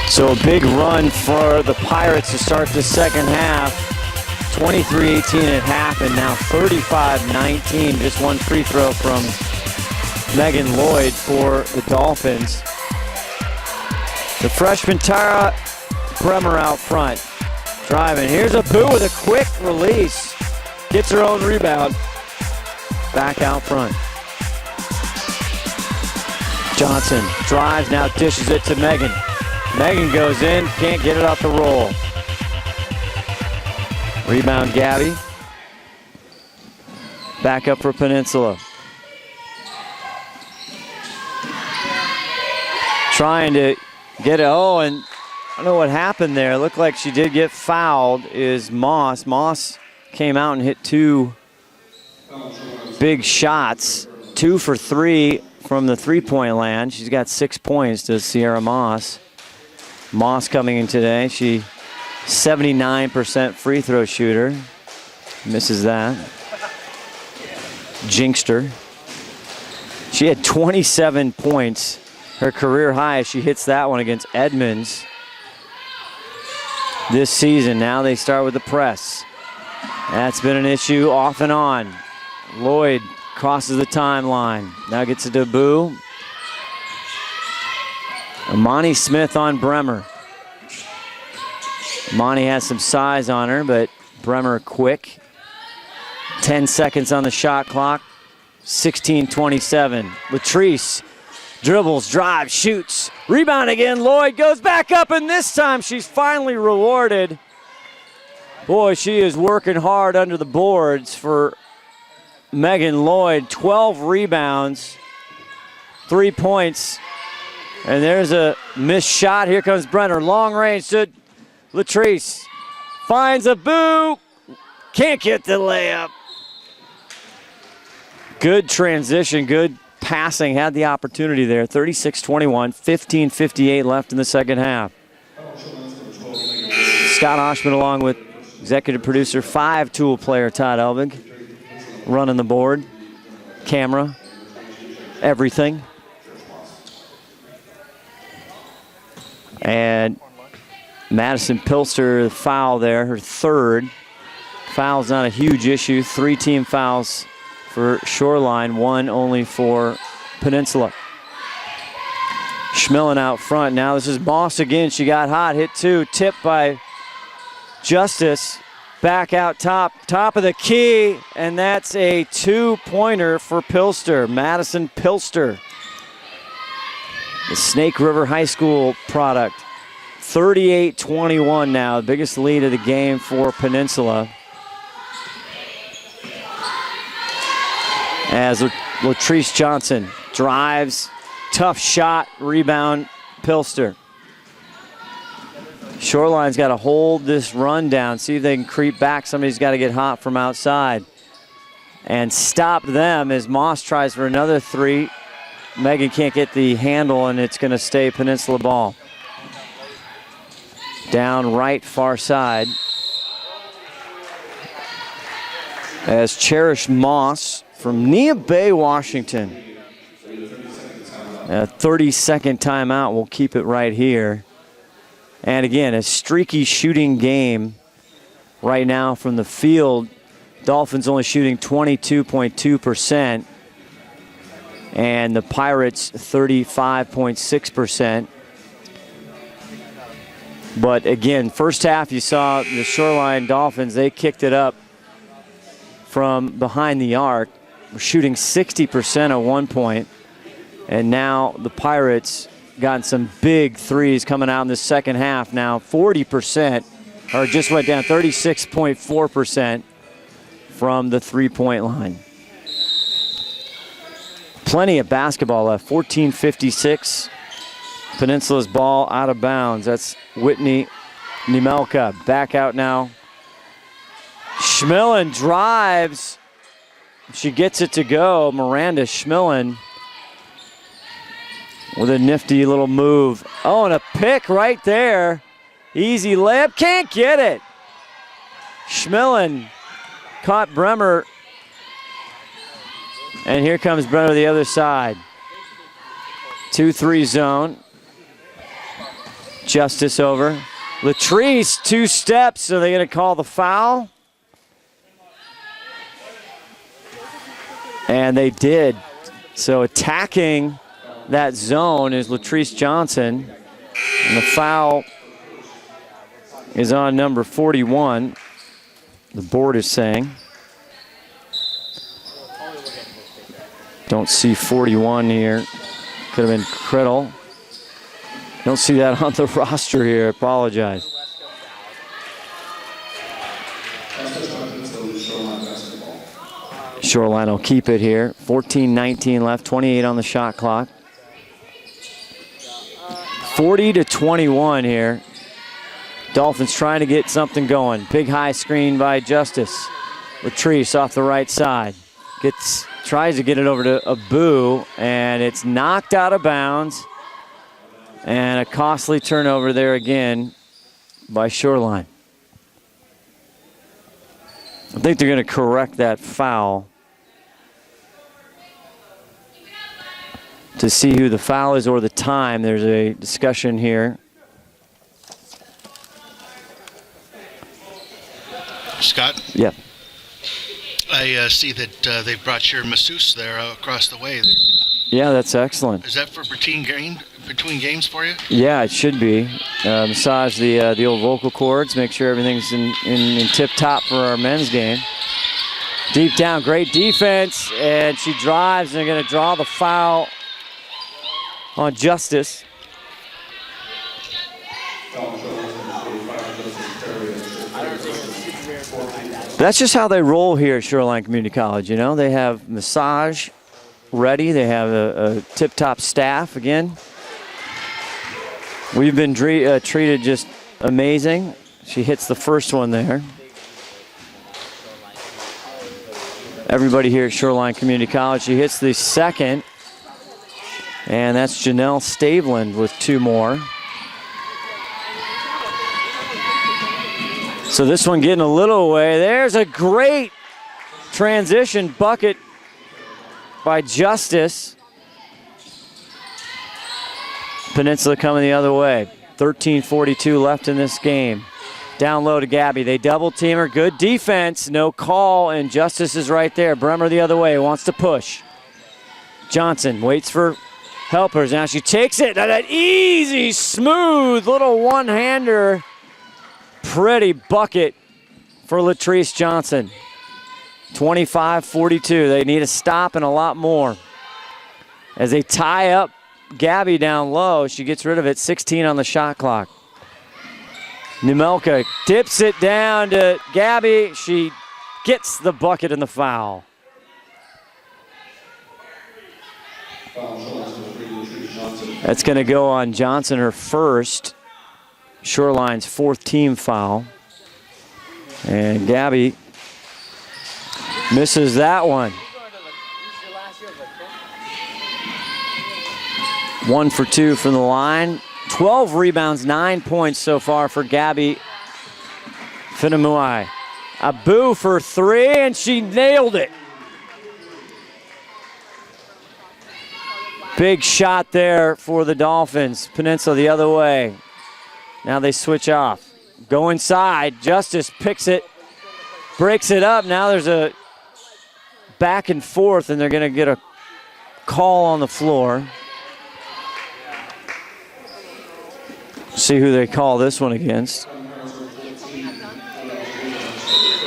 So a big run for the Pirates to start the second half. 23-18 at half, and now 35-19. Just one free throw from Megan Lloyd for the Dolphins. The freshman Tara Bremer out front. Driving. Here's a Boo with a quick release. Gets her own rebound. Back out front. Johnson drives, now dishes it to Megan. Megan goes in, can't get it off the roll. Rebound Gabby. Back up for Peninsula. Trying to get it. Oh, and I don't know what happened there. It looked like she did get fouled, is Moss. Moss came out and hit two big shots. 2 for 3 from the three-point land. She's got 6 points to Sierra Moss. Moss coming in today. She 79% free throw shooter. Misses that. Jinxed her. She had 27 points. Her career high. She hits that one against Edmonds this season. Now they start with the press. That's been an issue off and on. Lloyd crosses the timeline. Now gets it to Boo. Amani Smith on Bremer. Amani has some size on her, but Bremer quick. 10 seconds on the shot clock. 16-27. Latrice dribbles, drives, shoots. Rebound again. Lloyd goes back up, and this time she's finally rewarded. Boy, she is working hard under the boards for Megan Lloyd, 12 rebounds, 3 points. And there's a missed shot. Here comes Brenner. Long range to Latrice. Finds a boo. Can't get the layup. Good transition, good passing. Had the opportunity there. 36-21, 15:58 left in the second half. Scott Oshman along with executive producer, 5-tool player Todd Elvig, running the board, camera, everything. And Madison Pilster, the foul there, her third. Foul's not a huge issue. 3 team fouls for Shoreline, 1 only for Peninsula. Schmillen out front. Now this is Moss again. She got hot. Hit 2. Tipped by Justice. Back out top. Top of the key. And that's a 2-pointer for Pilster. Madison Pilster. The Snake River High School product. 38-21 now. The biggest lead of the game for Peninsula. As Latrice Johnson drives. Tough shot. Rebound. Pilster. Shoreline's got to hold this run down. See if they can creep back. Somebody's got to get hot from outside. And stop them as Moss tries for another 3. Megan can't get the handle, and it's going to stay Peninsula ball. Down right far side. As Cherish Moss from Nia Bay, Washington. A 30-second timeout. We'll keep it right here. And again, a streaky shooting game right now from the field. Dolphins only shooting 22.2%. And the Pirates 35.6%. But again, first half you saw the Shoreline Dolphins, they kicked it up from behind the arc. We're shooting 60% at one point. And now the Pirates got some big threes coming out in the second half. Now 40%, or just went down 36.4% from the three-point line. Plenty of basketball left. 14:56. Peninsula's ball out of bounds. That's Whitney Niemelka. Back out now. Schmillen drives. She gets it to go. Miranda Schmillen with a nifty little move. Oh, and a pick right there. Easy layup. Can't get it. Schmillen caught Bremer. And here comes Bremer the other side. 2-3 zone. Justice over. Latrice, 2 steps. So they're going to call the foul. And they did. So attacking that zone is Latrice Johnson. And the foul is on number 41. The board is saying. Don't see 41 here. Could have been Criddle. Don't see that on the roster here. Apologize. Shoreline will keep it here. 14:19 left, 28 on the shot clock. 40-21 here. Dolphins trying to get something going. Big high screen by Justice. Latrice off the right side. Tries to get it over to Abu, and it's knocked out of bounds. And a costly turnover there again by Shoreline. I think they're going to correct that foul to see who the foul is or the time. There's a discussion here. Scott? Yeah. I see that they brought your masseuse there across the way. Yeah, that's excellent. Is that for between games for you? Yeah, it should be. Massage the old vocal cords, make sure everything's in tip-top for our men's game. Deep down, great defense, and she drives, and they're going to draw the foul on Justice. That's just how they roll here at Shoreline Community College. You know, they have massage ready. They have a tip-top staff again. We've been treated just amazing. She hits the first one there. Everybody here at Shoreline Community College. She hits the second. And that's Janelle Staveland with 2 more. So this one getting a little away. There's a great transition bucket by Justice. Peninsula coming the other way. 13:42 left in this game. Down low to Gabby. They double team her. Good defense. No call, and Justice is right there. Bremer the other way. Wants to push. Johnson waits for helpers. Now she takes it. Now that easy, smooth little one-hander. Pretty bucket for Latrice Johnson. 25-42. They need a stop and a lot more. As they tie up Gabby down low, she gets rid of it. 16 on the shot clock. Nemelka dips it down to Gabby. She gets the bucket and the foul. That's going to go on Johnson, her first. Shoreline's 4th team foul. And Gabby misses that one. 1 for 2 from the line. 12 rebounds, 9 points so far for Gabby Finamuai. Abu for 3, and she nailed it. Big shot there for the Dolphins. Peninsula the other way. Now they switch off. Go inside. Justice picks it, breaks it up. Now there's a back and forth, and they're going to get a call on the floor. See who they call this one against.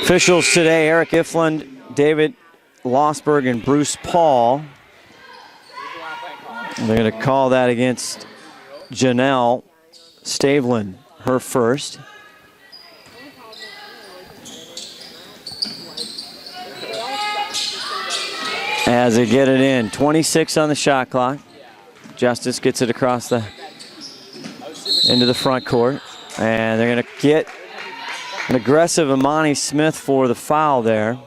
Officials today, Eric Ifland, David Losberg, and Bruce Paul. They're going to call that against Janelle Staveland, her first. As they get it in, 26 on the shot clock. Justice gets it across the into the front court, and they're going to get an aggressive Amani Smith for the foul there.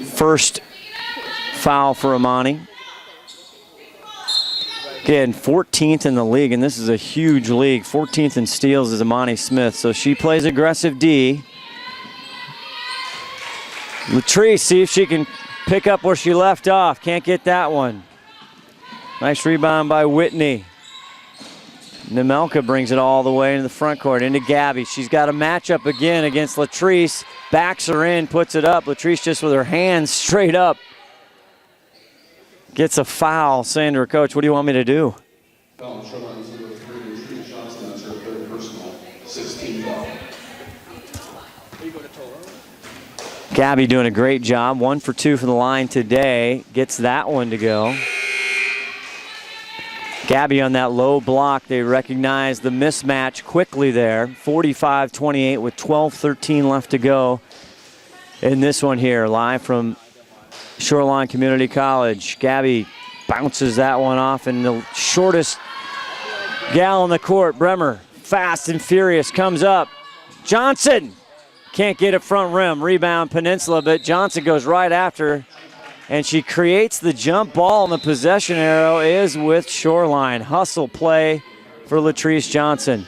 First foul for Amani. Again, 14th in the league, and this is a huge league. 14th in steals is Amani Smith, so she plays aggressive D. Latrice, see if she can pick up where she left off. Can't get that one. Nice rebound by Whitney. Nemelka brings it all the way into the front court, into Gabby. She's got a matchup again against Latrice. Backs her in, puts it up. Latrice just with her hands straight up. Gets a foul, saying to her coach, what do you want me to do? Gabby doing a great job. 1 for 2 from the line today. Gets that one to go. Gabby on that low block. They recognize the mismatch quickly there. 45-28 with 12:13 left to go in this one here. Live from Shoreline Community College. Gabby bounces that one off, and the shortest gal on the court, Bremer, fast and furious, comes up. Johnson can't get it front rim. Rebound Peninsula, but Johnson goes right after, and she creates the jump ball, and the possession arrow is with Shoreline. Hustle play for Latrice Johnson.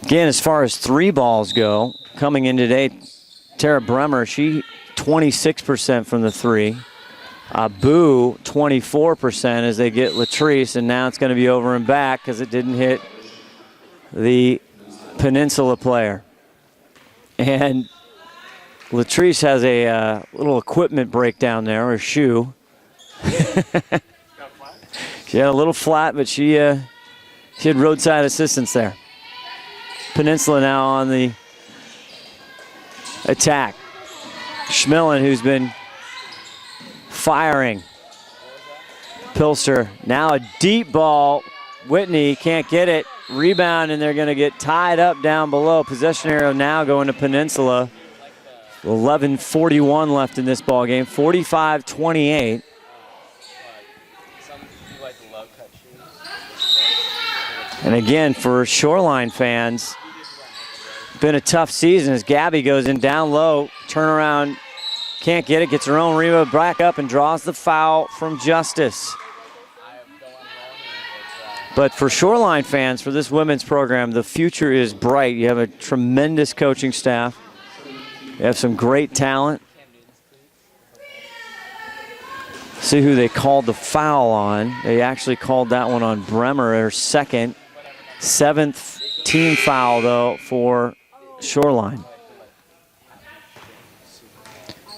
Again, as far as 3 balls go, coming in today, Tara Bremer, she 26% from the 3. Abu, 24% as they get Latrice, and now it's going to be over and back because it didn't hit the Peninsula player. And Latrice has a little equipment breakdown there, her shoe. She had a little flat, but she had roadside assistance there. Peninsula now on the attack. Schmillen, who's been firing. Pilster, now a deep ball. Whitney can't get it. Rebound, and they're going to get tied up down below. Possession arrow now going to Peninsula. 11:41 left in this ball game. 45-28. And again, for Shoreline fans, been a tough season as Gabby goes in down low, turnaround, can't get it, gets her own rebound, back up and draws the foul from Justice. But for Shoreline fans, for this women's program, the future is bright. You have a tremendous coaching staff. You have some great talent. See who they called the foul on. They actually called that one on Bremer, her second. 7th team foul, though, for Shoreline.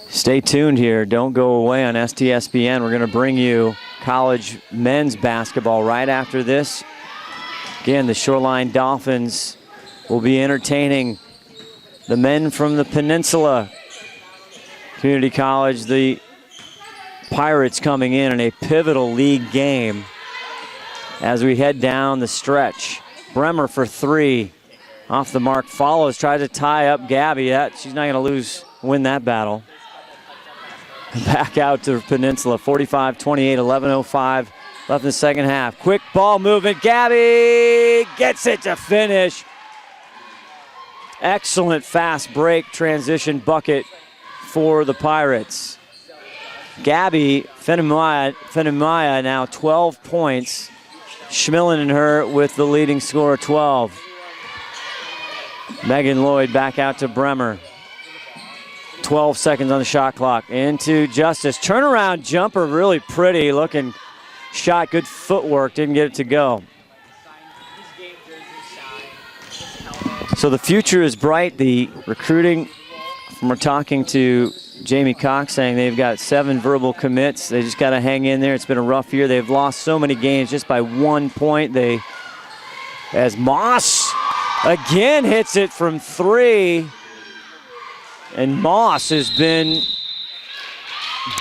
Stay tuned here. Don't go away on STSBN. We're going to bring you college men's basketball right after this. Again, the Shoreline Dolphins will be entertaining the men from the Peninsula Community College. The Pirates coming in a pivotal league game as we head down the stretch. Bremer for three. Off the mark, follows, tries to tie up Gabby. She's not going to win that battle. Back out to Peninsula, 45-28, 11:05 left in the second half. Quick ball movement, Gabby gets it to finish. Excellent fast break transition bucket for the Pirates. Gabby Fenimaya now 12 points. Schmillen and her with the leading score, 12. Megan Lloyd back out to Bremer. 12 seconds on the shot clock. Into Justice. Turnaround jumper, really pretty looking shot. Good footwork, didn't get it to go. So the future is bright. The recruiting, we're talking to Jamie Cox, saying they've got 7 verbal commits. They just got to hang in there. It's been a rough year. They've lost so many games just by 1 point. As Moss again hits it from 3. And Moss has been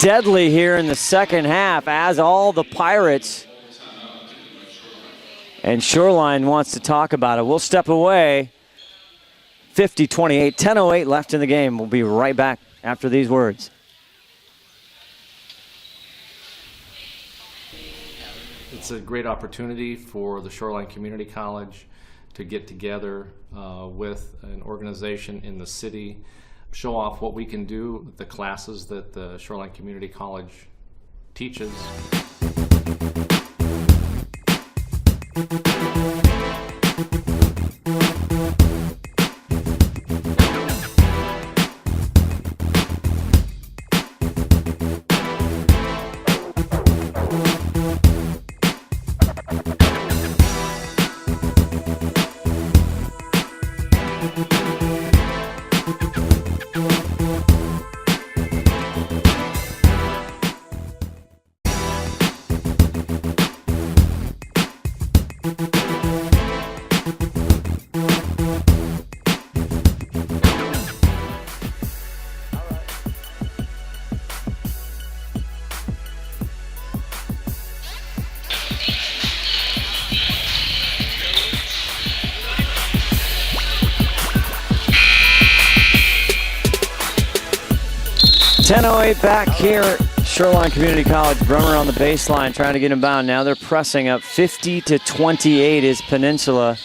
deadly here in the second half, as all the Pirates. And Shoreline wants to talk about it. We'll step away. 50-28, 10:08 left in the game. We'll be right back after these words. It's a great opportunity for the Shoreline Community College to get together with an organization in the city, show off what we can do, the classes that the Shoreline Community College teaches. Back here at Shoreline Community College. Bremer on the baseline trying to get him bound. Now they're pressing up. 50-28 is Peninsula.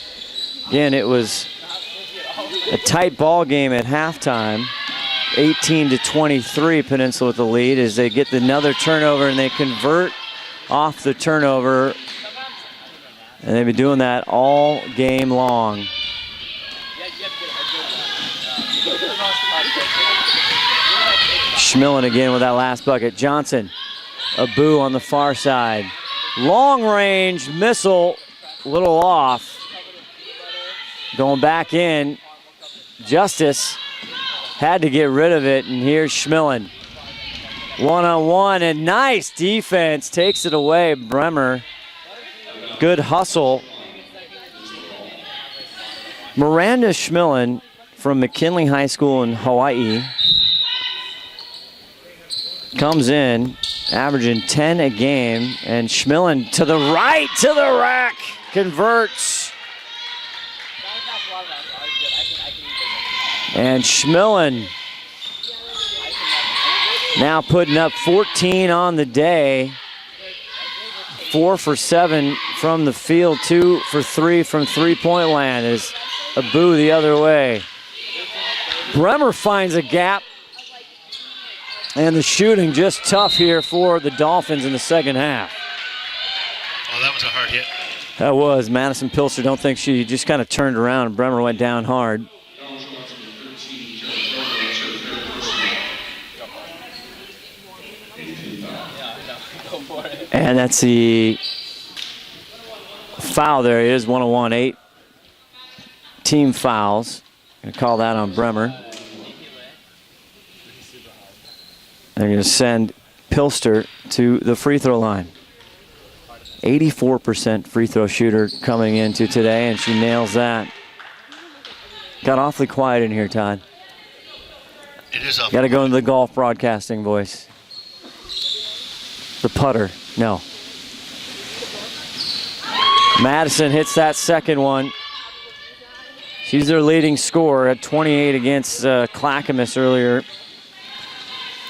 Again, it was a tight ball game at halftime. 18-23 Peninsula with the lead as they get another turnover and they convert off the turnover. And they've been doing that all game long. Schmillen again with that last bucket. Johnson, Abu on the far side. Long range missile, little off. Going back in. Justice had to get rid of it, and here's Schmillen. One-on-one, and nice defense. Takes it away, Bremer. Good hustle. Miranda Schmillen from McKinley High School in Hawaii comes in, averaging 10 a game. And Schmillen to the right, to the rack, converts. And Schmillen now putting up 14 on the day. 4 for 7 from the field, 2 for 3 from three-point land as Abu the other way. Bremer finds a gap, and the shooting just tough here for the Dolphins in the second half. Oh, that was a hard hit. That was. Madison Pilster, don't think she just kind of turned around and Bremer went down hard. And that's the foul there. It is 1-on-1, 8 team fouls. Gonna call that on Bremer. They're gonna send Pilster to the free throw line. 84% free throw shooter coming into today, and she nails that. Got awfully quiet in here, Todd. It is awful. Got to go into the golf broadcasting voice. The putter, no. Madison hits that second one. She's their leading scorer at 28 against Clackamas earlier.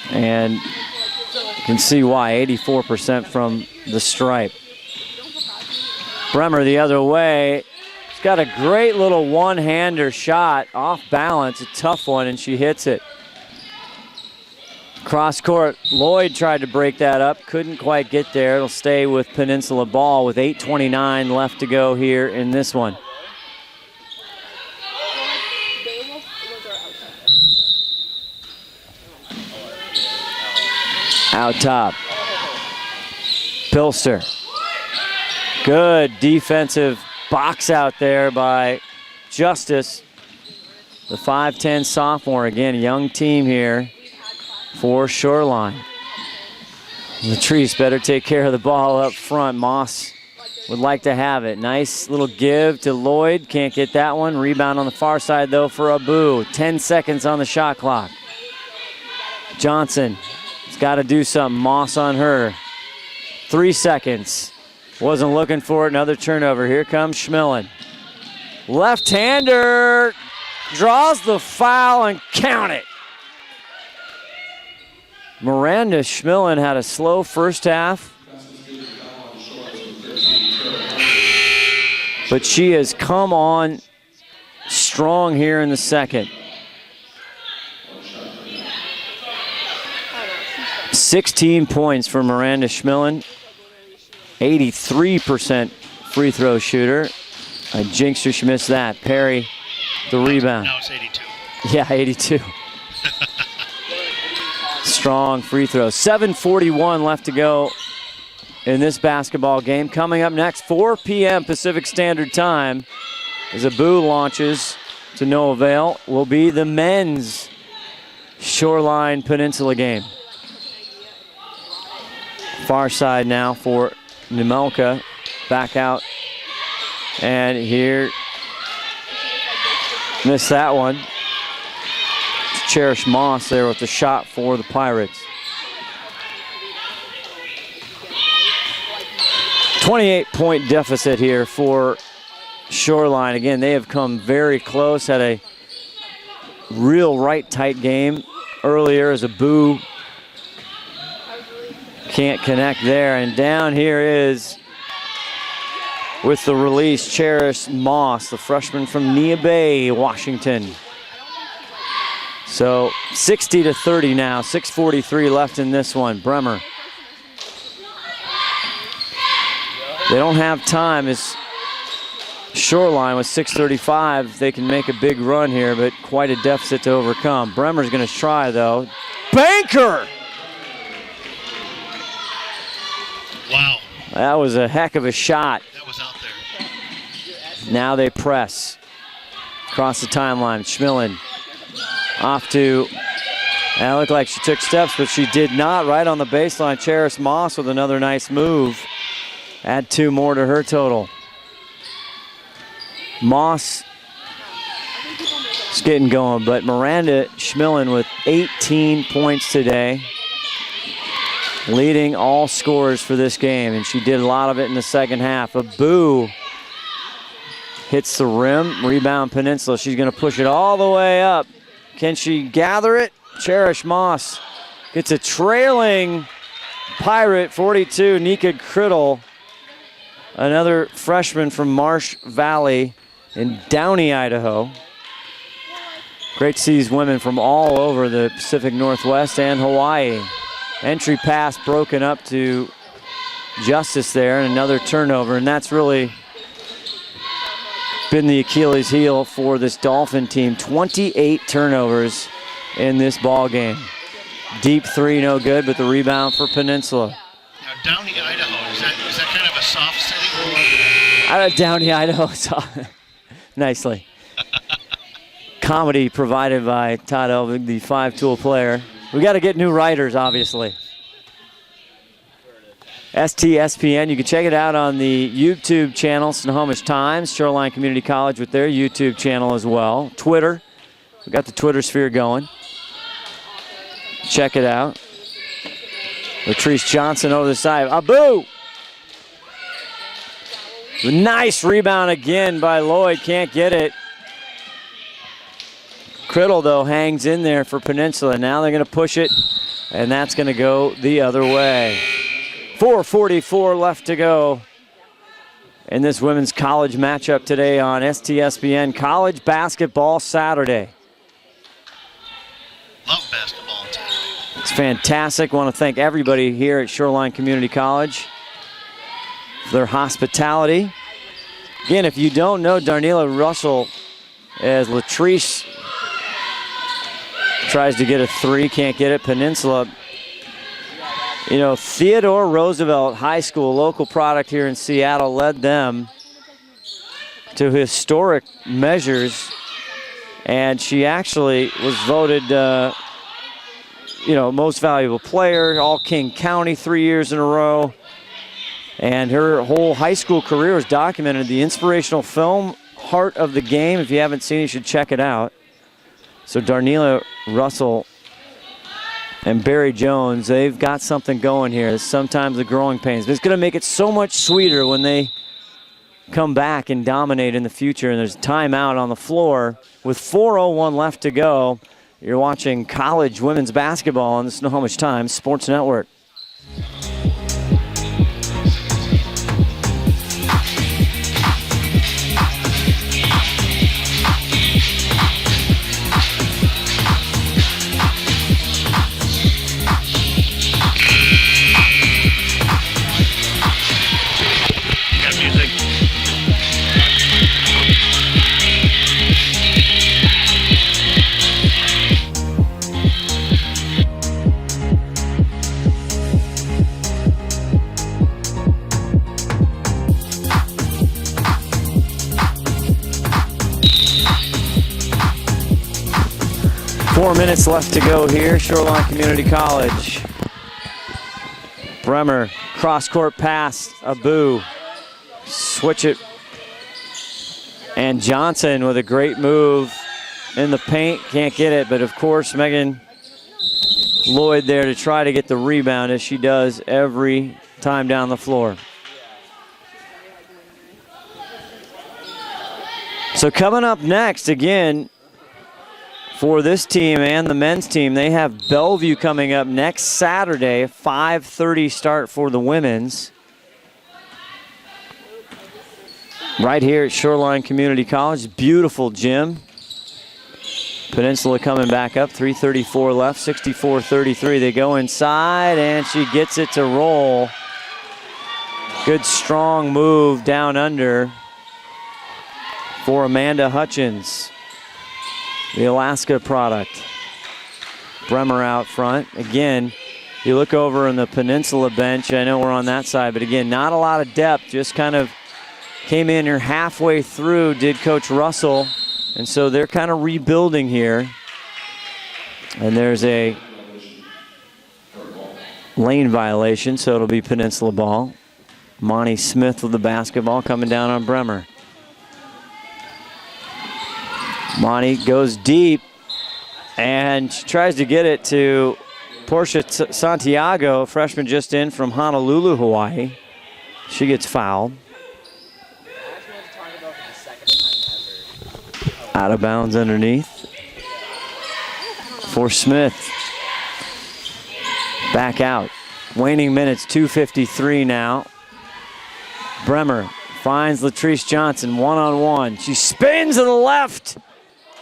And you can see why, 84% from the stripe. Bremer the other way. She's got a great little one-hander shot, off balance, a tough one, and she hits it. Cross court, Lloyd tried to break that up, couldn't quite get there. It'll stay with Peninsula ball with 8:29 left to go here in this one. Out top, Pilster. Good defensive box out there by Justice, the 5'10 sophomore. Again, a young team here for Shoreline. Latrice better take care of the ball up front. Moss would like to have it. Nice little give to Lloyd. Can't get that one. Rebound on the far side, though, for Abu. 10 seconds on the shot clock. Johnson has got to do something. Moss on her. 3 seconds. Wasn't looking for it. Another turnover. Here comes Schmillen. Left-hander. Draws the foul and count it. Miranda Schmillen had a slow first half, but she has come on strong here in the second. 16 points for Miranda Schmillen, 83% free throw shooter. I jinxed her, she missed that. Perry, the rebound. Now it's 82. Yeah, 82. Strong free throw. 7:41 left to go in this basketball game. Coming up next, 4 p.m. Pacific Standard Time, as Abu launches to no avail, will be the men's Shoreline Peninsula game. Far side now for Nemelka. Back out. And here, missed that one. Cherish Moss there with the shot for the Pirates. 28-point deficit here for Shoreline. Again, they have come very close. Had a real right tight game earlier as Abu can't connect there. And down here is, with the release, Cherish Moss, the freshman from Nia Bay, Washington. So 60-30 now, 6:43 left in this one. Bremer. They don't have time as Shoreline with 6:35. They can make a big run here, but quite a deficit to overcome. Bremer's going to try, though. Banker! Wow. That was a heck of a shot. That was out there. Now they press. Across the timeline, Schmillen. Off to, and it looked like she took steps, but she did not. Right on the baseline, Cherish Moss with another nice move. Add 2 more to her total. Moss is getting going, but Miranda Schmillen with 18 points today. leading all scorers for this game, and she did a lot of it in the second half. Abu hits the rim, rebound Peninsula. She's going to push it all the way up. Can she gather it? Cherish Moss gets a trailing Pirate, 42, Nika Criddle, another freshman from Marsh Valley in Downey, Idaho. Great to see these women from all over the Pacific Northwest and Hawaii. Entry pass broken up to Justice there, and another turnover, and that's really been the Achilles heel for this Dolphin team. 28 turnovers in this ball game. Deep three, no good, but the rebound for Peninsula. Now, Downey, Idaho, is that kind of a soft city? Downey, Idaho. Nicely. Comedy provided by Todd Elvig, the five-tool player. We got to get new writers, obviously. STSPN, you can check it out on the YouTube channel, Snohomish Times, Shoreline Community College with their YouTube channel as well. Twitter, we got the Twitter sphere going. Check it out. Latrice Johnson over the side. Abu! Nice rebound again by Lloyd, can't get it. Criddle, though, hangs in there for Peninsula. Now they're going to push it, and that's going to go the other way. 4:44 left to go in this women's college matchup today on STSPN College Basketball Saturday. Love basketball today. It's fantastic. I want to thank everybody here at Shoreline Community College for their hospitality. Again, if you don't know Darnella Russell, as Latrice tries to get a three, can't get it. Peninsula, you know, Theodore Roosevelt High School, local product here in Seattle, led them to historic measures, and she actually was voted, most valuable player, all King County 3 years in a row, and her whole high school career is documented. The inspirational film, Heart of the Game, if you haven't seen it, you should check it out. So Darnella Russell and Barry Jones, they've got something going here. It's sometimes the growing pains, but it's going to make it so much sweeter when they come back and dominate in the future. And there's a timeout on the floor with 4:01 left to go. You're watching college women's basketball on the Snohomish Times Sports Network. Music. 4 minutes left to go here, Shoreline Community College. Bremer, cross-court pass, Abu, switch it. And Johnson with a great move in the paint, can't get it, but of course Megan Lloyd there to try to get the rebound, as she does every time down the floor. So coming up next, again, for this team and the men's team, they have Bellevue coming up next Saturday, 5:30 start for the women's. Right here at Shoreline Community College, beautiful gym. Peninsula coming back up, 3:34 left, 64-33. They go inside, and she gets it to roll. Good strong move down under for Amanda Hutchins, the Alaska product. Bremer out front. Again, you look over in the Peninsula bench. I know we're on that side, but again, not a lot of depth. Just kind of came in here halfway through, did Coach Russell. And so they're kind of rebuilding here. And there's a lane violation, so it'll be Peninsula ball. Monty Smith with the basketball coming down on Bremer. Monty goes deep, and she tries to get it to Portia Santiago, freshman just in from Honolulu, Hawaii. She gets fouled. Out of bounds underneath for Smith. Back out. Waning minutes, 2:53 now. Bremer finds Latrice Johnson one-on-one. She spins to the left.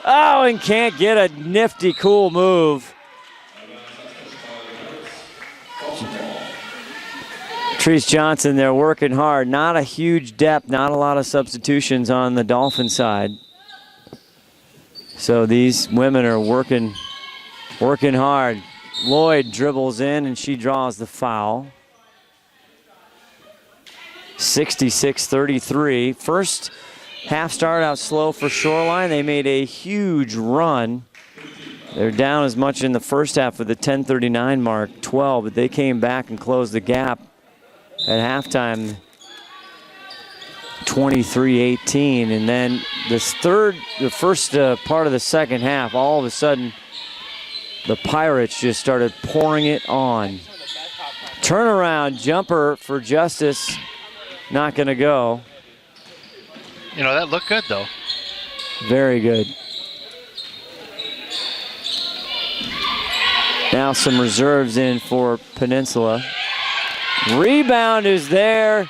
Oh, and can't get a nifty, cool move. Latrice Johnson, they're working hard. Not a huge depth, not a lot of substitutions on the Dolphin side. So these women are working hard. Lloyd dribbles in and she draws the foul. 66-33. First half started out slow for Shoreline. They made a huge run. They're down as much in the first half with the 10:39 mark, 12, but they came back and closed the gap at halftime, 23-18. And then the first part of the second half, all of a sudden, the Pirates just started pouring it on. Turnaround jumper for Justice, not going to go. You know, that looked good, though. Very good. Now some reserves in for Peninsula. Rebound is there.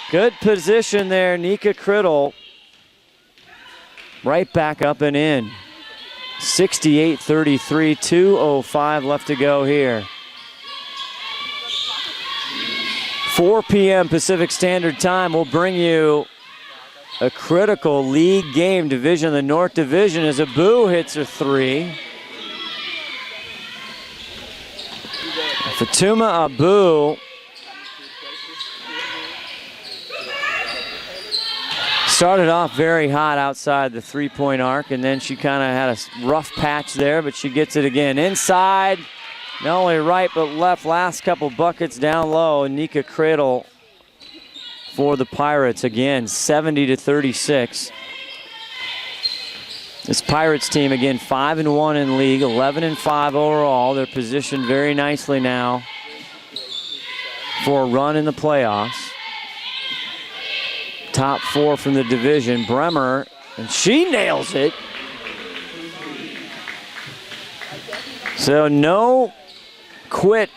Good position there, Nika Criddle. Right back up and in. 68-33, 2:05 left to go here. 4 p.m. Pacific Standard Time will bring you a critical league game, Division of the North Division, as Abu hits a three. Fatuma Abu started off very hot outside the three-point arc, and then she kind of had a rough patch there, but she gets it again inside. Not only right, but left. Last couple buckets down low. Nika Criddle for the Pirates again, 70-36. This Pirates team, again, 5-1 in league, 11-5 overall. They're positioned very nicely now for a run in the playoffs. Top four from the division. Bremer, and she nails it. So no quit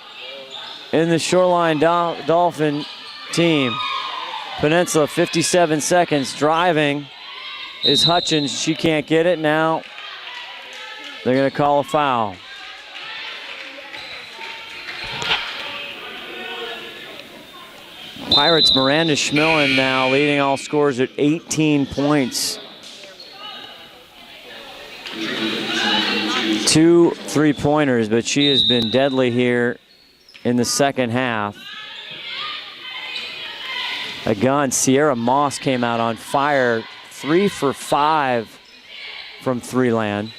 in the Shoreline Dolphin team. Peninsula, 57 seconds, driving is Hutchins. She can't get it. Now they're going to call a foul. Pirates, Miranda Schmillen now leading all scorers at 18 points. 2 3-pointers, but she has been deadly here in the second half. A gun, Sierra Moss came out on fire, 3 for 5 from three-land.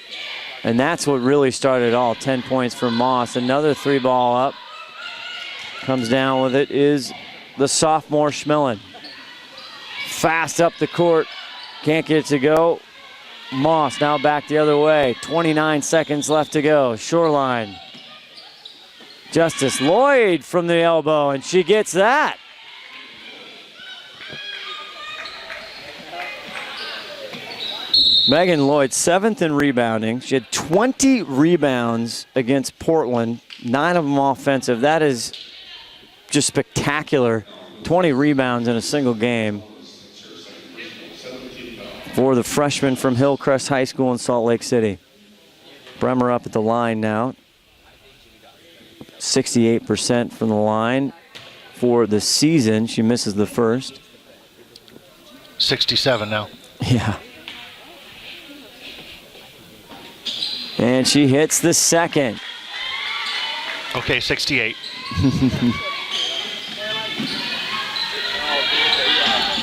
And that's what really started it all, 10 points from Moss. Another three ball up. Comes down with it is the sophomore Schmillen. Fast up the court, can't get it to go. Moss now back the other way, 29 seconds left to go. Shoreline. Justice Lloyd from the elbow, and she gets that. Megan Lloyd, 7th in rebounding. She had 20 rebounds against Portland, 9 of them offensive. That is just spectacular. 20 rebounds in a single game for the freshman from Hillcrest High School in Salt Lake City. Bremer up at the line now. 68% from the line for the season. She misses the first. 67 now. Yeah. And she hits the second. Okay, 68.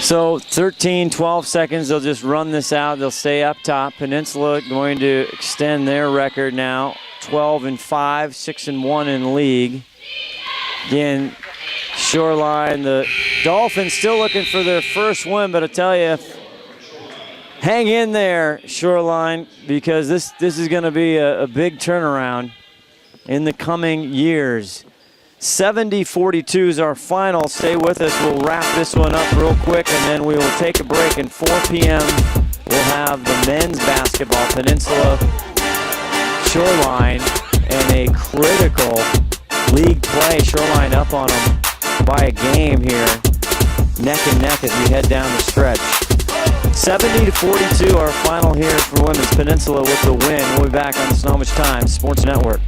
So 13, 12 seconds, they'll just run this out. They'll stay up top. Peninsula going to extend their record now. 12-5, 6-1 in league. Again, Shoreline, the Dolphins still looking for their first win, but I tell you, hang in there, Shoreline, because this is going to be a big turnaround in the coming years. 70-42 is our final. Stay with us. We'll wrap this one up real quick, and then we will take a break. And 4 p.m., we'll have the men's basketball, Peninsula Shoreline, and a critical league play. Shoreline up on them by a game here, neck and neck as we head down the stretch. 70-42, our final here for Women's Peninsula with the win. We'll be back on the Snohomish Times Sports Network.